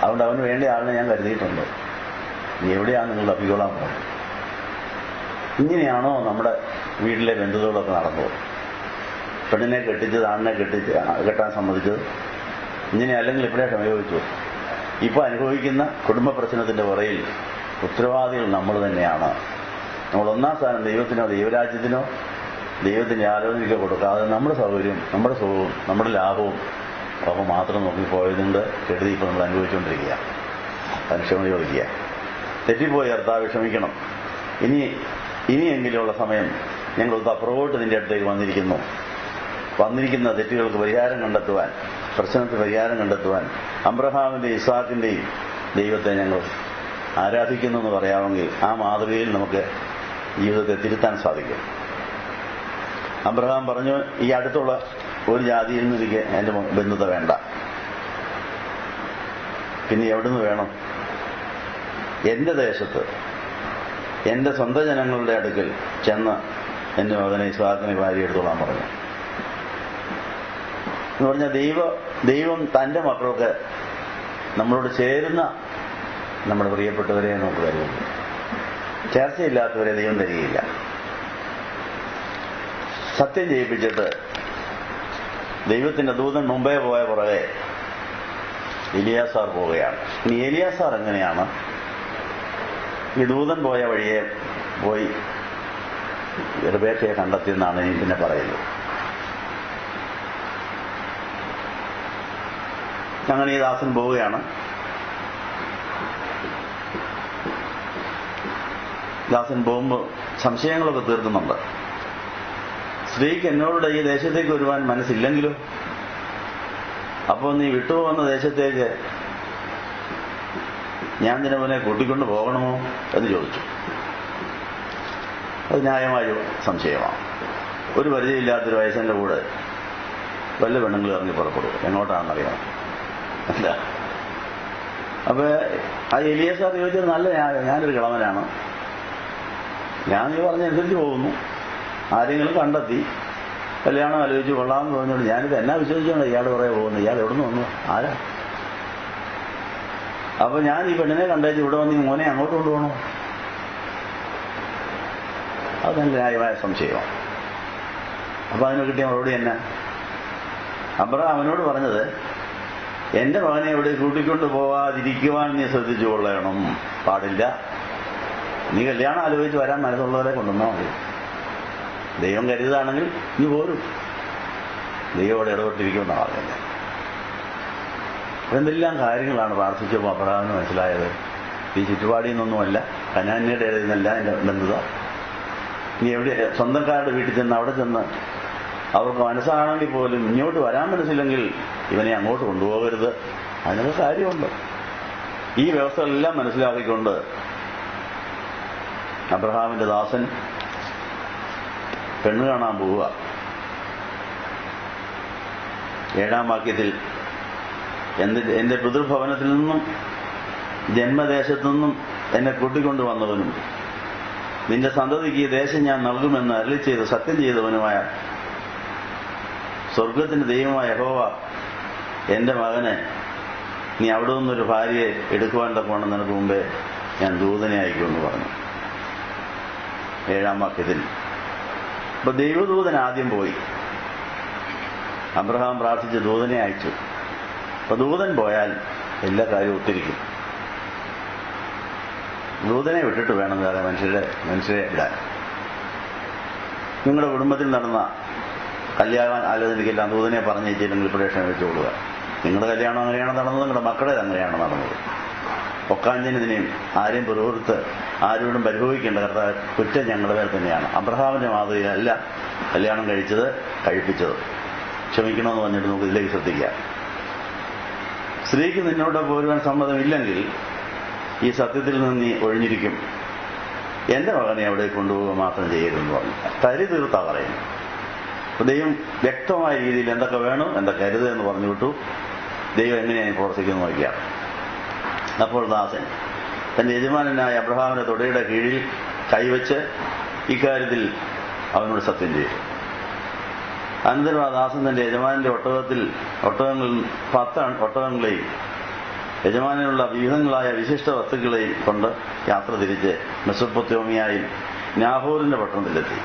അതുകൊണ്ട് അവന് വേണ്ട ആളിനെ ഞാൻ കരുതിയിട്ടുണ്ട്, ഇനി എവിടെയാണ് നിങ്ങൾ തപ്പിക്കോളാൻ പോകുന്നത്? ഇങ്ങനെയാണോ നമ്മുടെ വീട്ടിലെ ബന്ധുക്കളൊക്കെ നടന്നത്? പെണ്ണിനെ കെട്ടിച്ചത് ആണിനെ കെട്ടാൻ സമ്മതിച്ചത് ഇങ്ങനെ, അല്ലെങ്കിൽ ഇപ്പോഴേ ക്ഷമയോജിച്ചു. ഇപ്പോൾ അനുഭവിക്കുന്ന കുടുംബ പ്രശ്നത്തിൻ്റെ പുറയിൽ ഉത്തരവാദികൾ നമ്മൾ തന്നെയാണ്. നമ്മൾ ഒന്നാം സ്ഥാനം ദൈവത്തിനോ ദൈവരാജ്യത്തിനോ ദൈവത്തിൻ്റെ ആലോചനയ്ക്ക് കൊടുക്കാതെ നമ്മുടെ സൗകര്യം, നമ്മുടെ സുഖവും, നമ്മുടെ ലാഭവും അപ്പോൾ മാത്രം നോക്കിപ്പോയതുകൊണ്ട് കെടുതി ഇപ്പോൾ നമ്മൾ അനുഭവിച്ചുകൊണ്ടിരിക്കുക. അതിന് ക്ഷമ ചോദിക്കുക. തെറ്റിപ്പോയി കർത്താവേ ക്ഷമിക്കണം, ഇനിയെങ്കിലുള്ള സമയം ഞങ്ങൾക്ക് അപ്പുറകോട്ട് നിന്റെ അടുത്തേക്ക് വന്നിരിക്കുന്ന തെറ്റുകൾക്ക് പരിഹാരം കണ്ടെത്തുവാൻ, പ്രശ്നത്തിന് പരിഹാരം കണ്ടെത്തുവാൻ അബ്രഹാമിൻ്റെയും ഇസ്ഹാക്കിൻ്റെയും ദൈവത്തെ ഞങ്ങൾ ആരാധിക്കുന്നു എന്ന് പറയാമെങ്കിൽ ആ മാതൃകയിൽ നമുക്ക് ജീവിതത്തെ തിരുത്താൻ സാധിക്കും. അബ്രഹാം പറഞ്ഞു, ഈ അടുത്തുള്ള ഒരു ജാതിയിൽ നിന്ന് എനിക്ക് എൻ്റെ ബന്ധുത വേണ്ട, പിന്നെ എവിടുന്ന് വേണം? എൻ്റെ ദേശത്ത് എൻ്റെ സ്വന്തം ജനങ്ങളുടെ അടുക്കൽ ചെന്ന് എൻ്റെ മകനെ ഇസ്ഹാക്കിനെ ഭാര്യ എടുത്തോളാൻ പറഞ്ഞു. എന്ന് പറഞ്ഞാൽ ദൈവം തൻ്റെ മക്കൾക്ക് നമ്മളോട് ചേരുന്ന നമ്മുടെ പ്രിയപ്പെട്ടവരെ നമുക്ക് തരുന്നു. ചേർച്ചയില്ലാത്തവരെ ദൈവം തരികയില്ല. സത്യം ചെയ്യിപ്പിച്ചിട്ട് ദൈവത്തിൻ്റെ ദൂതൻ മുമ്പേ പോയ പുറകെ എലിയാസാർ പോവുകയാണ്. ഇനി എലിയാസാർ എങ്ങനെയാണ് ഈ ദൂതൻ പോയ വഴിയെ പോയി റിബേക്കയെ കണ്ടെത്തിയെന്നാണ് ഇനി പിന്നെ പറയുന്നത്. അങ്ങനെ ഈ ദാസൻ പോവുകയാണ്. ദാസൻ പോകുമ്പോൾ സംശയങ്ങളൊക്കെ തീർക്കുന്നുണ്ട്. സ്ത്രീക്ക് എന്നോട് ഈ ദേശത്തേക്ക് വരുവാൻ മനസ്സില്ലെങ്കിലും അപ്പോൾ നീ വിട്ടുപോകുന്ന ദേശത്തേക്ക് ഞാൻ നിന്നെ കൂട്ടിക്കൊണ്ട് പോകണമോ എന്ന് ചോദിച്ചു. അത് ന്യായമായൊരു സംശയമാണ്. ഒരു പരിചയമില്ലാത്തൊരു വയസ്സൻ്റെ കൂടെ വല്ല പെണ്ണുങ്ങൾ ഇറങ്ങി പുറപ്പെടും, എങ്ങോട്ടാണെന്നറിയാം. അല്ല, അപ്പോൾ ആ എലിയാസാർ ചോദിച്ചത് നല്ല ന്യായം. ഞാനൊരു കിളവനാണ്, ഞാൻ നീ പറഞ്ഞനുസരിച്ച് പോകുന്നു. ആരെങ്കിലും കണ്ടെത്തി കല്യാണം ആലോചിച്ച് കൊള്ളാമെന്ന് പറഞ്ഞുകൊണ്ട് ഞാനിത് എന്നാ വിശ്വസിച്ചാണ് ഇയാൾ കുറേ പോകുന്നത്? ഇയാൾ എവിടെ നിന്ന് വന്നു? ആരാ? അപ്പോൾ ഞാൻ ഈ പെണ്ണിനെ കണ്ടേച്ച് ഇവിടെ വന്ന് ഈ മോനെ അങ്ങോട്ട് കൊണ്ടുപോകണോ? അത് നല്ല ന്യായമായ സംശയമാണ്. അപ്പോൾ അതിന് കിട്ടിയ മറുപടി എന്നാ? അബ്രഹാം അവനോട് പറഞ്ഞത്, എൻ്റെ മകനെ ഇവിടെ കൂട്ടിക്കൊണ്ട് പോകാതിരിക്കുവാൻ നീ ശ്രദ്ധിച്ചു കൊള്ളണം, പാടില്ല. നീ കല്യാണം ആലോചിച്ച് വരാൻ മനസ്സുള്ളവരെ കൊണ്ടുവന്നാൽ മതി. ദൈവം കരുതാണെങ്കിൽ നീ പോരും. ദൈവം അവിടെ ഇടപെട്ടിരിക്കുമെന്നാണ് പറഞ്ഞത്. എന്തെല്ലാം കാര്യങ്ങളാണ് പ്രാർത്ഥിച്ചപ്പോൾ അബ്രഹാമിന് മനസ്സിലായത്. ഈ ചുറ്റുപാടിൽ നിന്നൊന്നുമല്ല, കനാന്യരുടെ ഇടയിൽ നിന്നല്ല എൻ്റെ ബന്ധുത. ഇനി എവിടെ സ്വന്തക്കാരുടെ വീട്ടിൽ ചെന്ന് അവിടെ ചെന്ന് അവർക്ക് മനസ്സാണെങ്കിൽ പോലും ഇങ്ങോട്ട് വരാൻ മനസ്സില്ലെങ്കിൽ ഇവനെ അങ്ങോട്ട് കൊണ്ടുപോകരുത്. അതിനൊക്കെ കാര്യമുണ്ട്. ഈ വ്യവസ്ഥകളെല്ലാം മനസ്സിലാക്കിക്കൊണ്ട് അബ്രഹാമിന്റെ ദാസൻ പെണ്ണ് കാണാൻ പോവുക. 7-ാം വാക്യത്തിൽ എന്റെ പിതൃഭവനത്തിൽ നിന്നും ജന്മദേശത്തു നിന്നും എന്നെ കൂട്ടിക്കൊണ്ടുവന്നവനും നിന്റെ സന്തതിക്ക് ഈ ദേശം ഞാൻ നൽകുമെന്ന് അരുളി ചെയ്ത് സത്യം ചെയ്തവനുമായ സ്വർഗത്തിന്റെ ദൈവമായ യഹോവ എന്റെ മകനെ നീ അവിടെ നിന്നൊരു ഭാര്യയെ എടുക്കുവാൻ തക്കവണ്ണം നിനക്ക് മുമ്പേ ഞാൻ ദൂതനെ അയക്കുമെന്ന് പറഞ്ഞു. 7-ാം വാക്യത്തിൽ അപ്പൊ ദൈവദൂതൻ ആദ്യം പോയി. അബ്രഹാം പ്രാർത്ഥിച്ച് ദൂതനെ അയച്ചു. അപ്പൊ ദൂതൻ പോയാൽ എല്ലാ കാര്യവും ഒത്തിരിക്കും. ദൂതനെ വിട്ടിട്ട് വേണം വേറെ മനുഷ്യരെ ഇടാൻ. നിങ്ങളുടെ കുടുംബത്തിൽ നടന്ന കല്യാണ ആലോചനയ്ക്കെല്ലാം ദൂതനെ പറഞ്ഞില്ലെങ്കിൽ പ്രേക്ഷണം വെച്ചുകൊള്ളുക. നിങ്ങളുടെ കല്യാണം അങ്ങനെയാണ് നടന്നത്, നിങ്ങളുടെ മക്കളുടെ അങ്ങനെയാണ് നടന്നത്. ഒക്കാഞ്ചനതിനെയും ആരെയും പുറത്ത് ആരോടും പരിഭവിക്കേണ്ട കർത്താവ് കുറ്റം ഞങ്ങളുടെ മേൽ തന്നെയാണ്. അബ്രഹാമിന്റെ മാതൃകയല്ല കല്യാണം കഴിപ്പിച്ചത്. ക്ഷമിക്കണമെന്ന് പറഞ്ഞിട്ട് നമുക്ക് ഇതിലേക്ക് ശ്രദ്ധിക്കാം. സ്ത്രീക്ക് നിന്നോട് പോരുവാൻ സമ്മതമില്ലെങ്കിൽ ഈ സത്യത്തിൽ നിന്ന് നീ ഒഴിഞ്ഞിരിക്കും. എന്റെ മകനെ അവിടെ കൊണ്ടുപോവുക മാത്രം ചെയ്യരുതെന്ന് പറഞ്ഞു. തരി തീർത്താ പറയുന്നു. ദൈവം വ്യക്തമായ രീതിയിൽ എന്തൊക്കെ വേണം എന്തൊക്കെ അരുത് എന്ന് പറഞ്ഞു വിട്ടു. ദൈവം എങ്ങനെയാണ് പ്രവർത്തിക്കുന്നത് നോക്കിയാൽ. അപ്പോൾ ദാസൻ തന്റെ യജമാനായ അബ്രഹാമിന്റെ തൊടയുടെ കീഴിൽ കൈവച്ച് ഇക്കാര്യത്തിൽ അവനോട് സത്യം ചെയ്തു. അനന്തരം ആ ദാസൻ തന്റെ യജമാനന്റെ ഒട്ടകങ്ങളിൽ 10 ഒട്ടകങ്ങളെയും യജമാനുള്ള വിവിധങ്ങളായ വിശിഷ്ട വസ്തുക്കളെയും കൊണ്ട് യാത്ര തിരിച്ച് മെസൊപ്പൊത്താമിയയിൽ നാഹോറിന്റെ പട്ടണത്തിലെത്തി.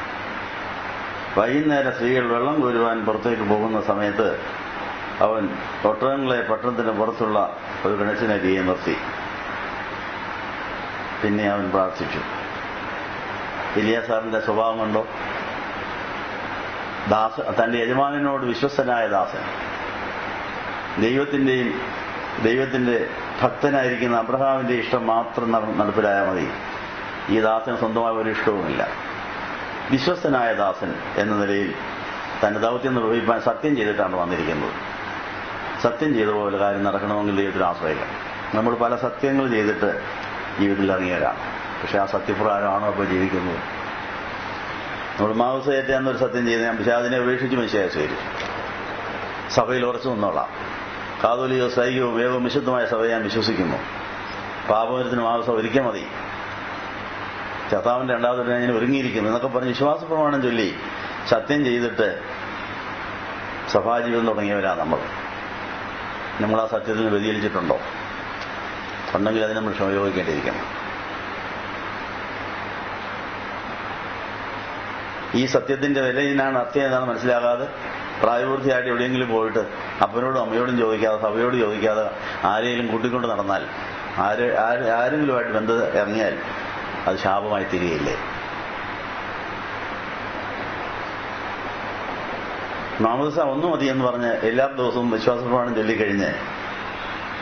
വൈകുന്നേരം സ്ത്രീകൾ വെള്ളം കോരുവാൻ പുറത്തേക്ക് പോകുന്ന സമയത്ത് അവൻ ഒട്ടകങ്ങളെ പട്ടണത്തിന് പുറത്തുള്ള ഒരു കിണറ്റിനരികെ നിർത്തി. പിന്നെ അവൻ പ്രാർത്ഥിച്ചു. എലിയാസാറിന്റെ സ്വഭാവം കൊണ്ടോ തന്റെ യജമാനോട് വിശ്വസ്തനായ ദാസൻ, ദൈവത്തിന്റെ ഭക്തനായിരിക്കുന്ന അബ്രഹാമിന്റെ ഇഷ്ടം മാത്രം നടപ്പിലായാൽ മതി. ഈ ദാസന് സ്വന്തമായ ഒരു ഇഷ്ടവുമില്ല. വിശ്വസ്തനായ ദാസൻ എന്ന നിലയിൽ തന്റെ ദൗത്യം നിർവഹിക്കാൻ സത്യം ചെയ്തിട്ടാണ് വന്നിരിക്കുന്നത്. സത്യം ചെയ്ത പോലെ കാര്യം നടക്കണമെങ്കിൽ ദൈവത്തിൽ ആശ്രയിക്കാം. നമ്മൾ പല സത്യങ്ങൾ ചെയ്തിട്ട് ജീവിതത്തിൽ ഇറങ്ങിയവരാണ്. പക്ഷെ ആ സത്യപ്രകാരമാണോ അപ്പോൾ ജീവിക്കുന്നത്? നമ്മൾ മാംസേറ്റ എന്നൊരു സത്യം ചെയ്ത് ഞാൻ പിശാചിനെ ഉപേക്ഷിച്ച് മനുഷ്യായ സ്വീകരിച്ചു. സഭയിൽ ഉറച്ചു നിന്നോളാം. കാതോലികവും സൈകവും വേഗവും വിശുദ്ധമായ സഭയെ ഞാൻ വിശ്വസിക്കുന്നു. പാപമരത്തിന് മാംസം ഒരിക്കൽ മതി. കർത്താവിന്റെ രണ്ടാമത്തെ ഞാൻ ഒരുങ്ങിയിരിക്കുന്നു എന്നൊക്കെ പറഞ്ഞ് വിശ്വാസ പ്രമാണം ചൊല്ലി സത്യം ചെയ്തിട്ട് സഭാജീവിതം തുടങ്ങിയവരാ നമ്മൾ. ആ സത്യത്തിന് വ്യതിചലിച്ചിട്ടുണ്ടോ? ഉണ്ടെങ്കിൽ അതിന് നമ്മൾ ക്ഷമയോഗിക്കേണ്ടിയിരിക്കണം. ഈ സത്യത്തിന്റെ വില ഇതിനാണ്, അർത്ഥം ഏതാണ് മനസ്സിലാകാതെ പ്രായപൂർത്തിയായിട്ട് എവിടെയെങ്കിലും പോയിട്ട് അപ്പനോടും അമ്മയോടും ചോദിക്കാതെ സഭയോട് ചോദിക്കാതെ ആരെങ്കിലും കൂട്ടിക്കൊണ്ട് നടന്നാൽ, ആരെങ്കിലുമായിട്ട് ബന്ധം ഇറങ്ങിയാൽ അത് ശാപമായി തീരുകയില്ലേ? മാമോദിസ ഒന്നു മതി എന്ന് പറഞ്ഞ് എല്ലാ ദിവസവും വിശ്വാസപ്രമാണം ചൊല്ലിക്കഴിഞ്ഞ്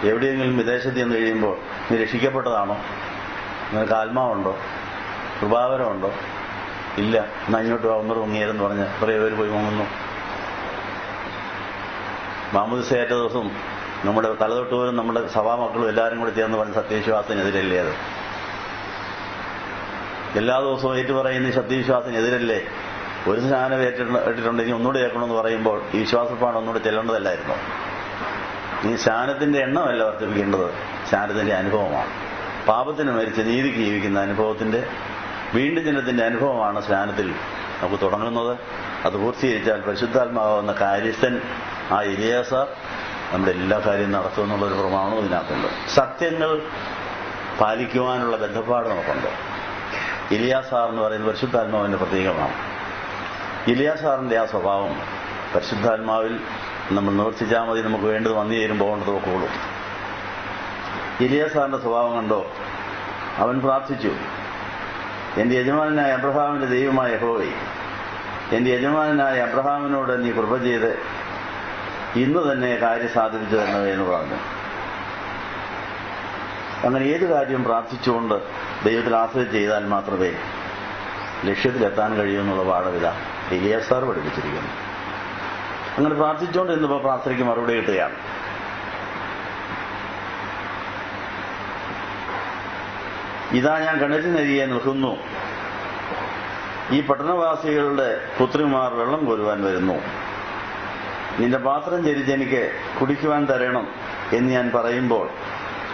എവിടെയെങ്കിലും വിദേശത്ത് ചെന്ന് കഴിയുമ്പോൾ നീ രക്ഷിക്കപ്പെട്ടതാണോ? നിനക്ക് ആത്മാവുണ്ടോ? കൃപാവരമുണ്ടോ? ഇല്ല. എന്നാ ഇങ്ങോട്ട് ഒന്നര മുങ്ങിയെന്ന് പറഞ്ഞ് കുറേ പേര് പോയി മുങ്ങുന്നു. മാമോദിസയേറ്റ ദിവസം നമ്മുടെ തലതൊട്ടുപോലും നമ്മുടെ സഭാമക്കളും എല്ലാവരും കൂടി ചേർന്ന് പറഞ്ഞ സത്യവിശ്വാസത്തിനെതിരല്ലേ അത്? എല്ലാ ദിവസവും ഏറ്റുപറയുന്ന സത്യവിശ്വാസത്തിനെതിരല്ലേ? ഒരു സ്നാനം ഏറ്റിട്ടുണ്ടെങ്കിൽ ഒന്നുകൂടെ ഏൽക്കണമെന്ന് പറയുമ്പോൾ ഈ വിശ്വാസപ്പാണ് ഒന്നുകൂടെ ചെല്ലേണ്ടതല്ലായിരുന്നോ? ഈ സ്നാനത്തിന്റെ എണ്ണമല്ല വർദ്ധിപ്പിക്കേണ്ടത്, സ്നാനത്തിന്റെ അനുഭവമാണ്. പാപത്തിന് മരിച്ച് നീതിക്ക് ജീവിക്കുന്ന അനുഭവത്തിന്റെ വീണ്ടും ജനത്തിന്റെ അനുഭവമാണ് സ്നാനത്തിൽ നമുക്ക് തുടങ്ങുന്നത്. അത് പൂർത്തീകരിച്ചാൽ പരിശുദ്ധാത്മാവുന്ന കാര്യസ്ഥൻ ആ എലിയാസാർ നമ്മുടെ എല്ലാ കാര്യവും നടത്തുമെന്നുള്ളൊരു പ്രമാണവും ഇതിനകത്തുണ്ട്. സത്യങ്ങൾ പാലിക്കുവാനുള്ള ബന്ധപ്പാട് നമുക്കുണ്ട്. എലിയാസാർ എന്ന് പറയുന്നത് പരിശുദ്ധാത്മാവിന്റെ പ്രതീകമാണ്. എലിയാസാറിന്റെ ആ സ്വഭാവം പരിശുദ്ധാത്മാവിൽ നമ്മൾ നിവർത്തിച്ചാൽ മതി. നമുക്ക് വേണ്ടത് വന്നു ചേരുമ്പോൾ കൊണ്ട് നോക്കുള്ളൂ. എലിയാസാറിന്റെ സ്വഭാവം കണ്ടോ? അവൻ പ്രാർത്ഥിച്ചു, എന്റെ യജമാനായ അബ്രഹാമിന്റെ ദൈവമായ യഹോവേ, എന്റെ യജമാനായ അബ്രഹാമിനോട് നീ കൃപ ചെയ്ത് ഇന്ന് തന്നെ കാര്യം സാധിപ്പിച്ചു തരണമേ എന്ന് പറഞ്ഞു. അങ്ങനെ ഏത് കാര്യവും പ്രാർത്ഥിച്ചുകൊണ്ട് ദൈവത്തിൽ ആശ്രയിച്ച് ചെയ്താൽ മാത്രമേ ലക്ഷ്യത്തിലെത്താൻ കഴിയുമെന്നുള്ള പാഠവിധ എലിയാസാർ പഠിപ്പിച്ചിരിക്കുന്നു. അങ്ങനെ പ്രാർത്ഥിച്ചുകൊണ്ട് ഇന്നിപ്പോൾ പ്രാർത്ഥനയ്ക്ക് മറുപടി കിട്ടുകയാണ്. ഇതാ ഞാൻ കിണറ്റിനരികെ നിൽക്കുന്നു, ഈ പട്ടണവാസികളുടെ പുത്രിമാർ വെള്ളം കോരുവാൻ വരുന്നു, നിന്റെ പാത്രം ചരിച്ച് എനിക്ക് കുടിക്കുവാൻ തരണം എന്ന് ഞാൻ പറയുമ്പോൾ,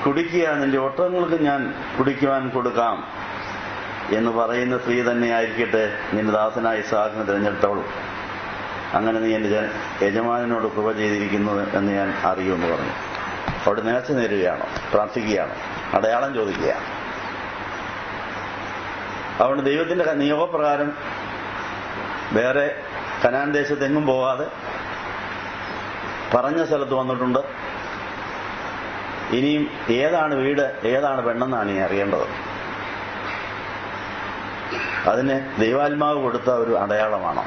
കുടിക്കുക, നിന്റെ ഒട്ടകങ്ങൾക്ക് ഞാൻ കുടിക്കുവാൻ കൊടുക്കാം എന്ന് പറയുന്ന സ്ത്രീ തന്നെ ആയിരിക്കട്ടെ നിന്റെ ദാസനായ ഇസ്ഹാക്കിനെ തിരഞ്ഞെടുത്തവളും. അങ്ങനെ നീ എന്റെ യജമാനനോട് കൃപ ചെയ്തിരിക്കുന്നു എന്ന് ഞാൻ അറിയുമെന്ന് പറഞ്ഞു. അവിടെ നേർച്ച നേരുകയാണോ, പ്രാർത്ഥിക്കുകയാണോ, അടയാളം ചോദിക്കുകയാണ്. അതുകൊണ്ട് ദൈവത്തിന്റെ നിയോഗപ്രകാരം വേറെ കനാൻ ദേശത്തെങ്ങും പോകാതെ പറഞ്ഞ സ്ഥലത്ത് വന്നിട്ടുണ്ട്. ഇനിയും ഏതാണ് വീട് ഏതാണ് പെണ്ണെന്നാണ് ഇനി അറിയേണ്ടത്. അതിന് ദൈവാത്മാവ് കൊടുത്ത ഒരു അടയാളമാണ്.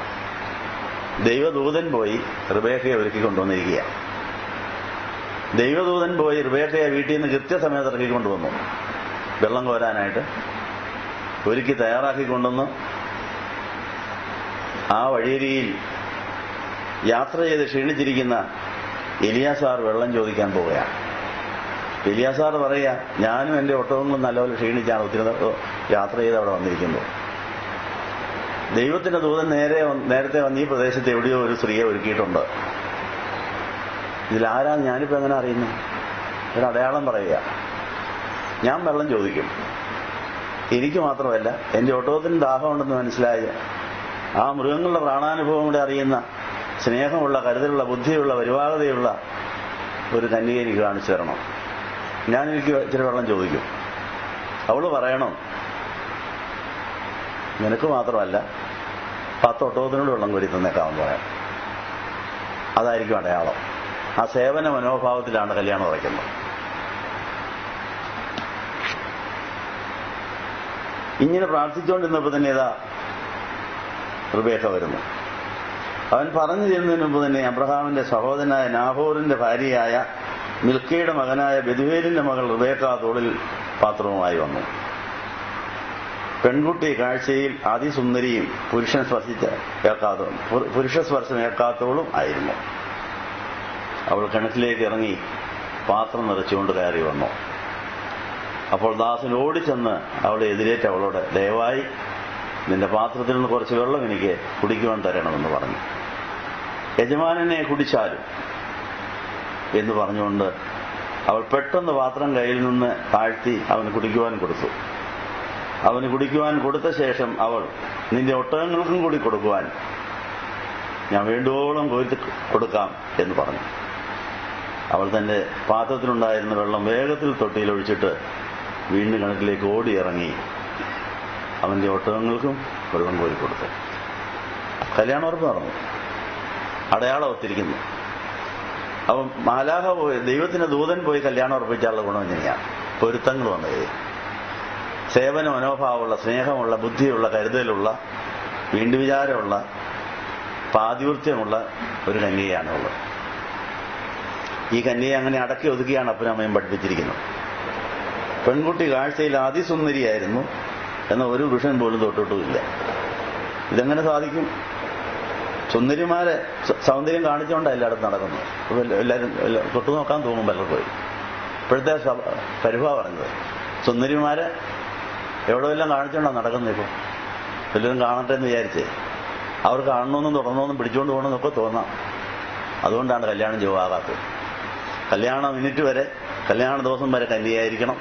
ദൈവദൂതൻ പോയി റിബേക്കയെ ഒരുക്കി കൊണ്ടുവന്നിരിക്കുക. ദൈവദൂതൻ പോയി റിബേക്കയെ വീട്ടിൽ നിന്ന് കൃത്യസമയത്ത് ഇറക്കിക്കൊണ്ടുവന്നു. വെള്ളം കോരാനായിട്ട് ഒരുക്കി തയ്യാറാക്കി കൊണ്ടുവന്ന് ആ വഴിയരിയിൽ യാത്ര ചെയ്ത് ക്ഷീണിച്ചിരിക്കുന്ന എലിയാസാർ വെള്ളം ചോദിക്കാൻ പോവുകയാണ്. എലിയാസാർ പറയുക, ഞാനും എൻ്റെ ഒട്ടകങ്ങളും നല്ലപോലെ ക്ഷീണിച്ചാണ് ഒത്തിരി യാത്ര ചെയ്ത് അവിടെ വന്നിരിക്കുന്നത്. ദൈവത്തിന്റെ ദൂതൻ നേരത്തെ വന്ന് ഈ പ്രദേശത്ത് എവിടെയോ ഒരു സ്ത്രീയെ ഒരുക്കിയിട്ടുണ്ട്. ഇതിലാരാന്ന് ഞാനിപ്പോൾ എങ്ങനെ അറിയുന്നു? ഒരു അടയാളം പറയുക, ഞാൻ വെള്ളം ചോദിക്കും. എനിക്ക് മാത്രമല്ല, എൻ്റെ ഒട്ടകത്തിന് ദാഹമുണ്ടെന്ന് മനസ്സിലായ ആ മൃഗങ്ങളുടെ പ്രാണാനുഭവം കൂടെ അറിയുന്ന സ്നേഹമുള്ള, കരുതലുള്ള, ബുദ്ധിയുള്ള, പരിവാഹതയുള്ള ഒരു കന്യകയെ എനിക്ക് കാണിച്ചു തരണം. എനിക്ക് ഇച്ചിരി വെള്ളം ചോദിക്കും. അവള് പറയണം, നിനക്ക് മാത്രമല്ല 10 ഒട്ടകത്തിനോട് വെള്ളം കോരി തന്നേക്കാമെന്ന് പറയാം. അതായിരിക്കും അടയാളം. ആ സേവന മനോഭാവത്തിലാണ് കല്യാണം ഉറയ്ക്കുന്നത്. ഇങ്ങനെ പ്രാർത്ഥിച്ചുകൊണ്ടിരുന്നപ്പോൾ തന്നെ ഇതാ റിബേക്ക വരുന്നു. അവൻ പറഞ്ഞു തരുന്നതിന് മുമ്പ് തന്നെ അബ്രഹാമിന്റെ സഹോദരനായ നാഹോറിന്റെ ഭാര്യയായ മിൽക്കയുടെ മകനായ ബെഥുവേലിന്റെ മകൾ റിബേക്ക തോളിൽ പാത്രവുമായി വന്നു. പെൺകുട്ടി കാഴ്ചയിൽ അതിസുന്ദരിയും പുരുഷ സ്പർശം ഏൽക്കാത്തവളും ആയിരുന്നു. അവൾ കിണറ്റിലേക്ക് ഇറങ്ങി പാത്രം നിറച്ചുകൊണ്ട് കയറി വന്നു. അപ്പോൾ ദാസൻ ഓടിച്ചെന്ന് അവളെ എതിരേറ്റ് അവളോട്, ദയവായി നിന്റെ പാത്രത്തിൽ നിന്ന് കുറച്ച് വെള്ളം എനിക്ക് കുടിക്കുവാൻ തരണമെന്ന് പറഞ്ഞു. യജമാനനെ കുടിച്ചാലും എന്ന് പറഞ്ഞുകൊണ്ട് അവൾ പെട്ടെന്ന് പാത്രം കയ്യിൽ നിന്ന് താഴ്ത്തി അവന് കുടിക്കുവാൻ കൊടുത്തു. അവന് കുടിക്കുവാൻ കൊടുത്ത ശേഷം അവൾ, നിന്റെ ഒട്ടകങ്ങൾക്കും കൂടി കൊടുക്കുവാൻ ഞാൻ വേണ്ടുവോളം കോരി കൊടുക്കാം എന്ന് പറഞ്ഞു. അവൾ തന്റെ പാത്രത്തിലുണ്ടായിരുന്ന വെള്ളം വേഗത്തിൽ തൊട്ടിയിലൊഴിച്ചിട്ട് വീണ്ടും കിണറ്റിലേക്ക് ഓടിയിറങ്ങി അവന്റെ ഒട്ടകങ്ങൾക്കും വെള്ളം കോരി കൊടുത്തു. കല്യാണോർപ്പ് നടന്നു. അടയാളം ഒത്തിരിക്കുന്നു. അപ്പം മാലാഹ പോയി, ദൈവത്തിന്റെ ദൂതൻ പോയി കല്യാണം ഉറപ്പിച്ചാലുള്ള ഗുണം എങ്ങനെയാണ്? പൊരുത്തങ്ങൾ വന്നത്. സേവന മനോഭാവമുള്ള, സ്നേഹമുള്ള, ബുദ്ധിയുള്ള, കരുതലുള്ള, വീണ്ടുവിചാരമുള്ള, പാതിവൃത്യമുള്ള ഒരു കന്യകയാണുള്ളത്. ഈ കന്യയെ അങ്ങനെ അടക്കി ഒതുക്കിയാണ് അപ്പനമ്മയും പഠിപ്പിച്ചിരിക്കുന്നത്. പെൺകുട്ടി കാഴ്ചയിൽ അതിസുന്ദരിയായിരുന്നു എന്ന ഒരു പുരുഷൻ പോലും തൊട്ടിട്ടുമില്ല. ഇതെങ്ങനെ സാധിക്കും? സുന്ദരിമാരെ സൗന്ദര്യം കാണിച്ചുകൊണ്ടാണ് എല്ലായിടത്തും നടക്കുന്നത്. എല്ലാവരും തൊട്ടു നോക്കാൻ തോന്നും പലർക്കും. ഇപ്പോഴത്തെ പരിഭവ പറഞ്ഞത്, സുന്ദരിമാരെ എവിടെയെല്ലാം കാണിച്ചുകൊണ്ടാണ് നടക്കുന്നത്. ഇപ്പോൾ എല്ലാവരും കാണട്ടെ എന്ന് വിചാരിച്ചേ അവർ കാണണമെന്നും തുടർന്നൊന്നും പിടിച്ചുകൊണ്ട് പോകണമെന്നൊക്കെ തോന്നാം. അതുകൊണ്ടാണ് കല്യാണം ആകാത്തത്. കല്യാണ മിനിറ്റ് വരെ, കല്യാണ ദിവസം വരെ കന്യയായിരിക്കണം.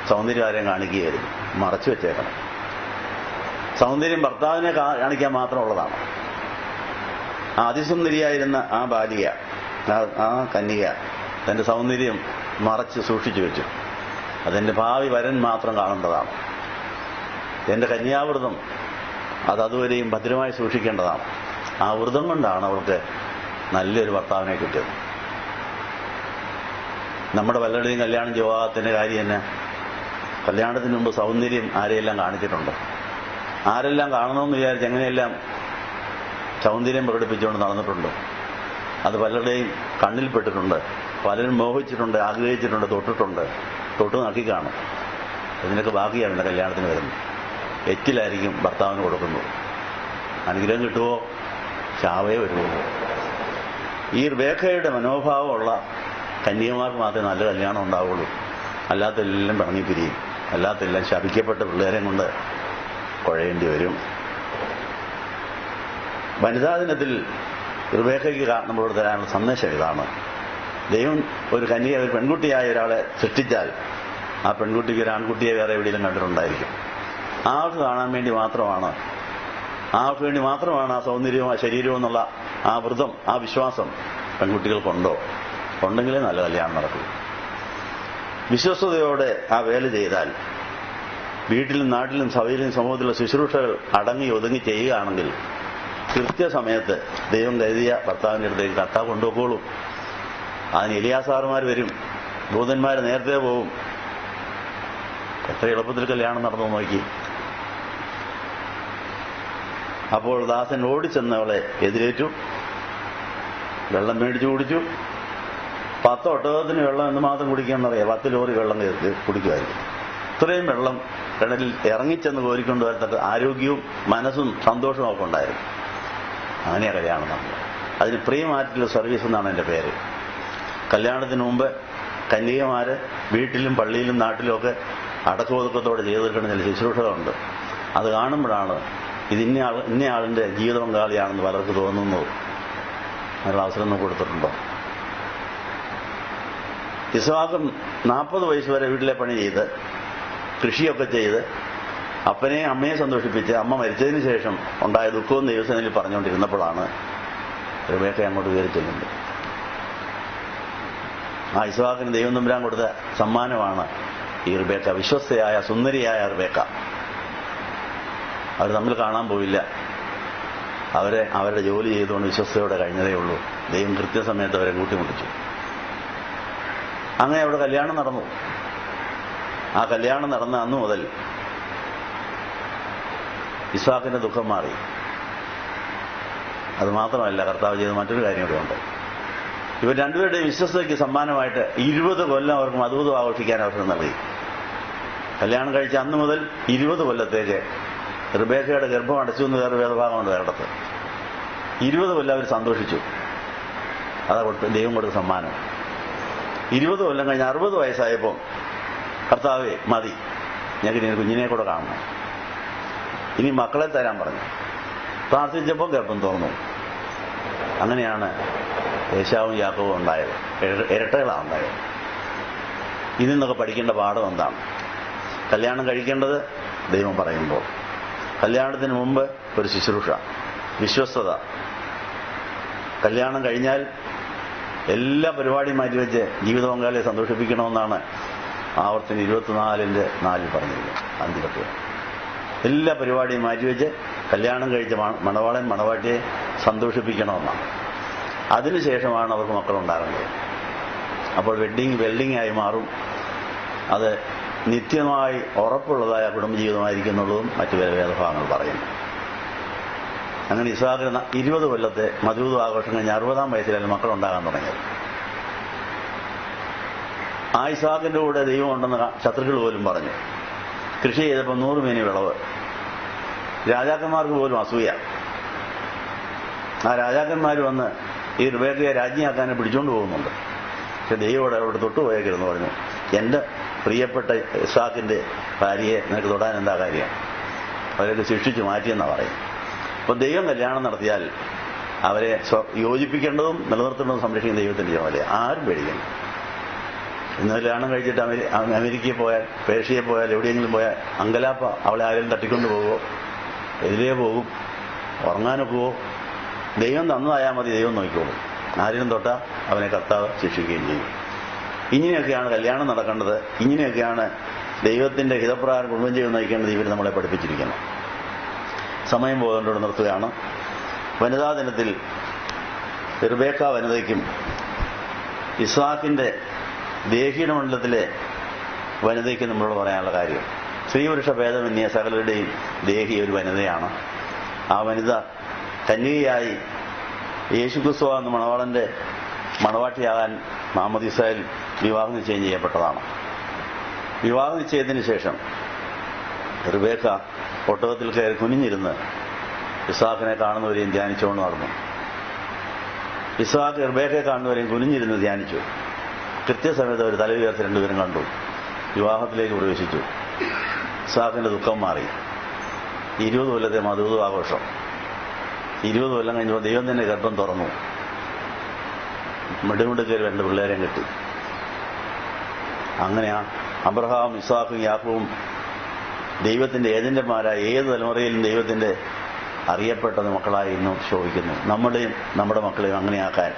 സൗന്ദര്യം ആരെയും കാണിക്കുകയായിരുന്നു, മറച്ചു വെച്ചേക്കണം. സൗന്ദര്യം ഭർത്താവിനെ കാണിക്കാൻ മാത്രമുള്ളതാണ്. ആ അതിസുന്ദരിയായിരുന്ന ആ ബാലിക, ആ കന്യക തന്റെ സൗന്ദര്യം മറച്ച് സൂക്ഷിച്ചു വെച്ചു. അതെന്റെ ഭാവി വരൻ മാത്രം കാണേണ്ടതാണ്. എന്റെ കന്യാവ്രതം അതുവരെയും ഭദ്രമായി സൂക്ഷിക്കേണ്ടതാണ്. ആ വ്രതം കൊണ്ടാണ് അവൾക്ക് നല്ലൊരു ഭർത്താവിനെ കിട്ടിയത്. നമ്മുടെ പലരുടെയും കല്യാണം വിവാഹത്തിന്റെ കാര്യം തന്നെ, കല്യാണത്തിന് മുമ്പ് സൗന്ദര്യം ആരെയെല്ലാം കാണിച്ചിട്ടുണ്ട്, ആരെല്ലാം കാണണമെന്ന് വിചാരിച്ച് എങ്ങനെയെല്ലാം സൗന്ദര്യം പ്രകടിപ്പിച്ചുകൊണ്ട് നടന്നിട്ടുണ്ട്. അത് പലരുടെയും കണ്ണിൽപ്പെട്ടിട്ടുണ്ട്, പലരും മോഹിച്ചിട്ടുണ്ട്, ആഗ്രഹിച്ചിട്ടുണ്ട്, തൊട്ടിട്ടുണ്ട്. തൊട്ട് നക്കി കാണും. ഇതിനൊക്കെ ബാക്കിയാണ് എൻ്റെ കല്യാണത്തിന് വരുന്നത്. എറ്റിലായിരിക്കും ഭർത്താവിന് കൊടുക്കുന്നത്. അനുഗ്രഹം കിട്ടുമോ? ശാപേ വരുമോ? ഈ റിബേക്കയുടെ മനോഭാവമുള്ള കന്യകമാർക്ക് മാത്രമേ നല്ല കല്യാണം ഉണ്ടാവുള്ളൂ. അല്ലാത്തെല്ലാം പിണങ്ങിപ്പിരിയും. അല്ലാത്തെല്ലാം ശപിക്കപ്പെട്ട പിള്ളേരെ കൊണ്ട് കുഴയേണ്ടി വരും. വനിതാ ദിനത്തിൽ റിബേക്കയ്ക്ക് നമ്മളോട് തരാനുള്ള സന്ദേശം ഇതാണ്. ദൈവം ഒരു പെൺകുട്ടിയായ ഒരാളെ സൃഷ്ടിച്ചാൽ ആ പെൺകുട്ടിക്ക് ഒരു ആൺകുട്ടിയെ വേറെ എവിടെയെങ്കിലും കണ്ടിട്ടുണ്ടായിരിക്കും. ആൾക്ക് കാണാൻ വേണ്ടി മാത്രമാണ്, ആൾക്ക് വേണ്ടി മാത്രമാണ് ആ സൗന്ദര്യവും ആ ശരീരവും എന്നുള്ള ആ വ്രതം, ആ വിശ്വാസം പെൺകുട്ടികൾക്കുണ്ടോ? ഉണ്ടെങ്കിലേ നല്ല കല്യാണം നടക്കും. വിശ്വസ്തയോടെ ആ വേല ചെയ്താൽ, വീട്ടിലും നാട്ടിലും സഭയിലും സമൂഹത്തിലുള്ള ശുശ്രൂഷകൾ അടങ്ങി ഒതുങ്ങി ചെയ്യുകയാണെങ്കിൽ കൃത്യസമയത്ത് ദൈവം കരുതിയ ഭർത്താവിൻ്റെ അടുത്തേക്ക് കർത്താവ് കൊണ്ടുപോയിക്കോളും. അതിന് എലിയാസാറുമാർ വരും, ദൂതന്മാർ നേരത്തെ പോവും. എത്ര എളുപ്പത്തിൽ കല്യാണം നടന്നു നോക്കി. അപ്പോൾ ദാസൻ ഓടിച്ചെന്നവളെ എതിരേറ്റു, വെള്ളം മേടിച്ചു കുടിച്ചു. 10 ഒട്ടകത്തിന് വെള്ളം എന്തുമാത്രം കുടിക്കാമെന്നറിയാം. 10 ലോറി വെള്ളം കുടിക്കുമായിരിക്കും. ഇത്രയും വെള്ളം കിണറ്റിൽ ഇറങ്ങിച്ചെന്ന് കോരിക്കൊണ്ട് വരത്തക്ക ആരോഗ്യവും മനസ്സും സന്തോഷവും ഒക്കെ ഉണ്ടായിരുന്നു. അങ്ങനെയാണ് കല്യാണം നടന്നത്. അതിന് പ്രീ മാരിറ്റൽ സർവീസ് എന്നാണ് എൻ്റെ പേര്. കല്യാണത്തിന് മുമ്പ് കന്യകമാര് വീട്ടിലും പള്ളിയിലും നാട്ടിലുമൊക്കെ അടക്കമൊതുക്കത്തോടെ ചെയ്തു തീർക്കുന്ന ചില ശുശ്രൂഷകളുണ്ട്. അത് കാണുമ്പോഴാണ് ഇത് ഇന്നയാളിൻ്റെ ജീവിത പങ്കാളിയാണെന്ന് പലർക്ക് തോന്നുന്നത്. അതിനുള്ള അവസരം നമുക്ക് കൊടുത്തിട്ടുണ്ടോ? ഇസ്ഹാഖും 40 വയസ്സ് വരെ വീട്ടിലെ പണി ചെയ്ത് കൃഷിയൊക്കെ ചെയ്ത് അപ്പനെയും അമ്മയെ സന്തോഷിപ്പിച്ച് അമ്മ മരിച്ചതിന് ശേഷം ഉണ്ടായ ദുഃഖവും ദൈവസേനയിൽ പറഞ്ഞുകൊണ്ടിരുന്നപ്പോഴാണ് റിബേക്ക അങ്ങോട്ട് കയറി ചെല്ലുന്നത്. ആ ഇസ്ഹാക്കിന് ദൈവം തമ്പുരാൻ കൊടുത്ത സമ്മാനമാണ് ഈ റിബേക്ക, വിശ്വസ്തയായ സുന്ദരിയായ റിബേക്ക. അവർ തമ്മിൽ കാണാൻ പോയില്ല. അവരുടെ ജോലി ചെയ്തുകൊണ്ട് വിശ്വസ്തയോടെ കഴിഞ്ഞതേ ഉള്ളൂ. ദൈവം കൃത്യസമയത്ത് അവരെ കൂട്ടിമുട്ടിച്ചു. അങ്ങനെ അവിടെ കല്യാണം നടന്നു. ആ കല്യാണം നടന്ന അന്നു മുതൽ ഇസ്ഹാക്കിന്റെ ദുഃഖം മാറി. അത് മാത്രമല്ല, കർത്താവ് ചെയ്ത മറ്റൊരു കാര്യം കൂടെ ഉണ്ട്. ഇവർ രണ്ടുപേരുടെയും വിശ്വസ്തയ്ക്ക് സമ്മാനമായിട്ട് 20 കൊല്ലം അവർക്ക് മധുവിധം ആഘോഷിക്കാൻ അവസരം നൽകി. കല്യാണം കഴിച്ച അന്ന് മുതൽ 20 കൊല്ലത്തേക്ക് റിബേക്കയുടെ ഗർഭം അടച്ചു എന്ന് വേറെ വേദഭാഗമുണ്ട് വേറെടുത്ത്. 20 കൊല്ലം അവർ സന്തോഷിച്ചു. അതാ ദൈവം കൊടുത്ത സമ്മാനം. 20 കൊല്ലം കഴിഞ്ഞ് 60 വയസ്സായപ്പോൾ കർത്താവേ മതി, ഞങ്ങൾക്ക് ഇനി കുഞ്ഞിനെ കൂടെ കാണണം, ഇനി മക്കളെ തരാൻ പറഞ്ഞു. പ്രാർത്ഥിച്ചപ്പോൾ ഗർഭം തുറന്നു. അങ്ങനെയാണ് ഏശാവും യാക്കോബും ഉണ്ടായത്. ഇരട്ടകളാണ് ഉണ്ടായത്. ഇതിൽ നിന്നൊക്കെ പഠിക്കേണ്ട പാഠം എന്താണ്? കല്യാണം കഴിക്കേണ്ടത് ദൈവം പറയുമ്പോൾ, കല്യാണത്തിന് മുമ്പ് ഒരു ശുശ്രൂഷ, വിശ്വസ്തത. കല്യാണം കഴിഞ്ഞാൽ എല്ലാ പരിപാടിയും മാറ്റിവെച്ച് ജീവിത പങ്കാളിയെ സന്തോഷിപ്പിക്കണമെന്നാണ് ആവർത്തനം 24:4 പറഞ്ഞിരിക്കുന്നത്. അന്തികത്വം എല്ലാ പരിപാടിയും മാറ്റിവെച്ച് കല്യാണം കഴിച്ച മണവാളൻ മണവാട്ടിയെ സന്തോഷിപ്പിക്കണമെന്നാണ്. അതിനുശേഷമാണ് അവർക്ക് മക്കളുണ്ടാകുന്നത്. അപ്പോൾ വെൽഡിംഗ് ആയി മാറും. അത് നിത്യമായി ഉറപ്പുള്ളതായ കുടുംബജീവിതമായിരിക്കുന്നുള്ളതും മറ്റു പല വേദഭാഗങ്ങൾ പറയുന്നു. അങ്ങനെ ഇസ്ഹാക്കിന് 20 കൊല്ലത്തെ മധുവിധം ആഘോഷം കഴിഞ്ഞ് 60-ാം വയസ്സിലാണ് മക്കളുണ്ടാകാൻ തുടങ്ങിയത്. ആ ഇസ്ഹാക്കിന്റെ കൂടെ ദൈവം ഉണ്ടെന്ന് ശത്രുക്കൾ പോലും പറഞ്ഞു. കൃഷി ചെയ്തപ്പോൾ 100 മേനി വിളവ്. രാജാക്കന്മാർക്ക് പോലും അസൂയ. ആ രാജാക്കന്മാർ വന്ന് ഈ റിബേക്കയെ രാജ്ഞിയാക്കാനെ പിടിച്ചുകൊണ്ട് പോകുന്നുണ്ട്. പക്ഷെ ദൈവം അവിടെ തൊട്ടുപോയേക്കിരുന്നു പറഞ്ഞു, എൻ്റെ പ്രിയപ്പെട്ട ഇസ്ഹാക്കിന്റെ ഭാര്യയെ നിനക്ക് തൊടാൻ എന്താ കാര്യം? അവരൊക്കെ ശിക്ഷിച്ചു മാറ്റിയെന്നാണ് പറയും. അപ്പോൾ ദൈവം കല്യാണം നടത്തിയാൽ അവരെ യോജിപ്പിക്കേണ്ടതും നിലനിർത്തേണ്ടതും സംരക്ഷിക്കുന്ന ദൈവത്തിന്റെ ചുമതല. ആരും പേടിക്കണം. ഇന്ന് കല്യാണം കഴിച്ചിട്ട് അമേരിക്കയിൽ പോയാൽ, പേർഷ്യയിൽ പോയാൽ, എവിടെയെങ്കിലും പോയാൽ അങ്കലാപ്പ. അവളെ ആരെങ്കിലും തട്ടിക്കൊണ്ട് പോകുമോ? എതിരേ പോകും. ഉറങ്ങാനൊക്കുവോ? ദൈവം തന്നതായാൽ മതി, ദൈവം നോക്കിക്കോളും. ആരെങ്കിലും തൊട്ടാൽ അവനെ കർത്താവ് ശിക്ഷിക്കുകയും ചെയ്യും. ഇങ്ങനെയൊക്കെയാണ് കല്യാണം നടക്കേണ്ടത്. ഇങ്ങനെയൊക്കെയാണ് ദൈവത്തിന്റെ ഹിതപ്രകാരം കുടുംബം ജീവിതം നയിക്കേണ്ടത്. ഇവർ നമ്മളെ പഠിപ്പിച്ചിരിക്കണം. സമയം പോകേണ്ടോട് നിർത്തുകയാണ്. വനിതാ ദിനത്തിൽ റിബേക്ക വനിതയ്ക്കും ഇസ്ഹാക്കിന്റെ ദേഹീന മണ്ഡലത്തിലെ വനിതയ്ക്കും നമ്മളോട് പറയാനുള്ള കാര്യം, സ്ത്രീപുരുഷ ഭേദമന്യേ സകലരുടെയും ദേഹി ഒരു വനിതയാണ്. ആ വനിത കന്യകയായി യേശുക്രിസ്തു എന്ന മണവാളന്റെ മണവാട്ടിയാകാൻ മാമോദീസയിൽ വിവാഹം നിശ്ചയം ചെയ്യപ്പെട്ടതാണ്. വിവാഹ നിശ്ചയത്തിന് ശേഷം റിബേക്ക ഒട്ടകത്തിൽ കയറി കുനിഞ്ഞിരുന്ന് ഇസ്ഹാക്കിനെ കാണുന്നവരെയും ധ്യാനിച്ചുകൊണ്ട് നടന്നു. ഇസ്ഹാക്ക് റിബേക്കയെ കാണുന്നവരെയും കുനിഞ്ഞിരുന്ന് ധ്യാനിച്ചു. കൃത്യസമയത്ത് അവർ തല ഉയർത്തി രണ്ടുപേരും കണ്ടു. വിവാഹത്തിലേക്ക് പ്രവേശിച്ചു. ഇസ്ഹാക്കിന്റെ ദുഃഖം മാറി. 20 കൊല്ലത്തെ മധുവിധ ആഘോഷം. 20 കൊല്ലം കഴിഞ്ഞപ്പോൾ ദൈവം തന്നെ ഗർഭം തുറന്നു. മിടുമിടുക്കയിൽ 2 പിള്ളേരെയും കിട്ടി. അങ്ങനെയാ അബ്രഹാം, ഇസ്ഹാക്കും യാക്കോബും ദൈവത്തിന്റെ ഏജന്റന്മാരായ ഏത് തലമുറയിലും ദൈവത്തിന്റെ അറിയപ്പെട്ട മക്കളായി ഇന്നും ശോഭിക്കുന്നു. നമ്മുടെ മക്കളെയും അങ്ങനെയാക്കാൻ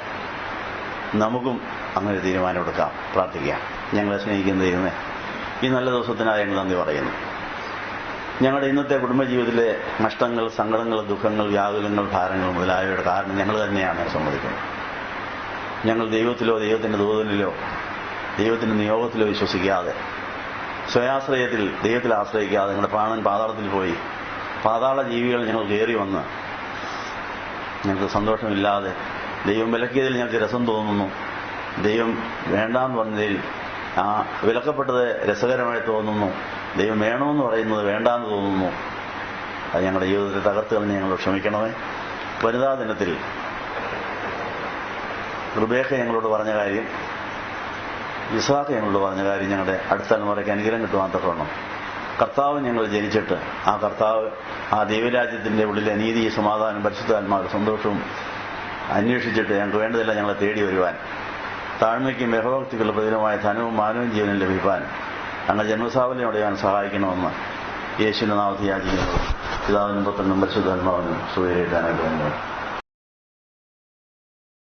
നമുക്കും അങ്ങനെ തീരുമാനമെടുക്കാം, പ്രാർത്ഥിക്കാം. ഞങ്ങളെ സ്നേഹിക്കുന്ന ദൈവമേ, ഈ നല്ല ദിവസത്തിനായി ഞങ്ങൾ നന്ദി പറയുന്നു. ഞങ്ങളുടെ ഇന്നത്തെ കുടുംബജീവിതത്തിലെ നഷ്ടങ്ങൾ, സങ്കടങ്ങൾ, ദുഃഖങ്ങൾ, വ്യാകുലങ്ങൾ, ഭാരങ്ങൾ മുതലായവയുടെ കാരണം ഞങ്ങൾ തന്നെയാണ് സമ്മതിക്കുന്നത്. ഞങ്ങൾ ദൈവത്തിലോ ദൈവത്തിന്റെ ദൂതനിലോ ദൈവത്തിന്റെ നിയോഗത്തിലോ വിശ്വസിക്കാതെ, സ്വയാശ്രയത്തിൽ ദൈവത്തിൽ ആശ്രയിക്കാതെ ഞങ്ങളുടെ പ്രാണൻ പാതാളത്തിൽ പോയി പാതാള ജീവികൾ ഞങ്ങൾ കയറി വന്ന് ഞങ്ങൾക്ക് സന്തോഷമില്ലാതെ, ദൈവം വിലക്കിയതിൽ ഞങ്ങൾക്ക് രസം തോന്നുന്നു, ദൈവം വേണ്ടാന്ന് പറഞ്ഞതിൽ ആ വിലക്കപ്പെട്ടത് രസകരമായി തോന്നുന്നു, ദൈവം വേണമെന്ന് പറയുന്നത് വേണ്ടാന്ന് തോന്നുന്നു. അത് ഞങ്ങളുടെ ജീവിതത്തിൽ തകർത്ത് കളഞ്ഞ് ഞങ്ങൾ ക്ഷമിക്കണമേ. വനിതാ ദിനത്തിൽ റിബേക്ക ഞങ്ങളോട് പറഞ്ഞ കാര്യം, ഇസ്ഹാക്ക് ഞങ്ങളോട് പറഞ്ഞ കാര്യം ഞങ്ങളുടെ അടുത്ത തലമുറയ്ക്ക് അനുഗ്രഹം കിട്ടുവാൻ തക്കവണ്ണം കർത്താവ് ഞങ്ങൾ ജനിച്ചിട്ട് ആ കർത്താവ് ആ ദൈവരാജ്യത്തിന്റെ ഉള്ളിലെ നീതി, സമാധാനം, പരിശുദ്ധാത്മാവ്, സന്തോഷവും അന്വേഷിച്ചിട്ട് ഞങ്ങൾക്ക് വേണ്ടതെല്ലാം ഞങ്ങളെ തേടി വരുവാൻ, താഴ്മയ്ക്കും ബഹുഭക്തിക്കുള്ള പ്രതിഫലമായ ധനവും മാനവും ജീവനും ലഭിക്കാൻ ഞങ്ങളുടെ ജന്മസാവലിയോടെ ഞാൻ സഹായിക്കണമെന്ന് യേശുവിന്റെ നാമത്തിൽ യാചിക്കുന്നു. പിതാവിനും പുത്രനും പരിശുദ്ധാത്മാവിനും സുഖേറ്റാനായിട്ട്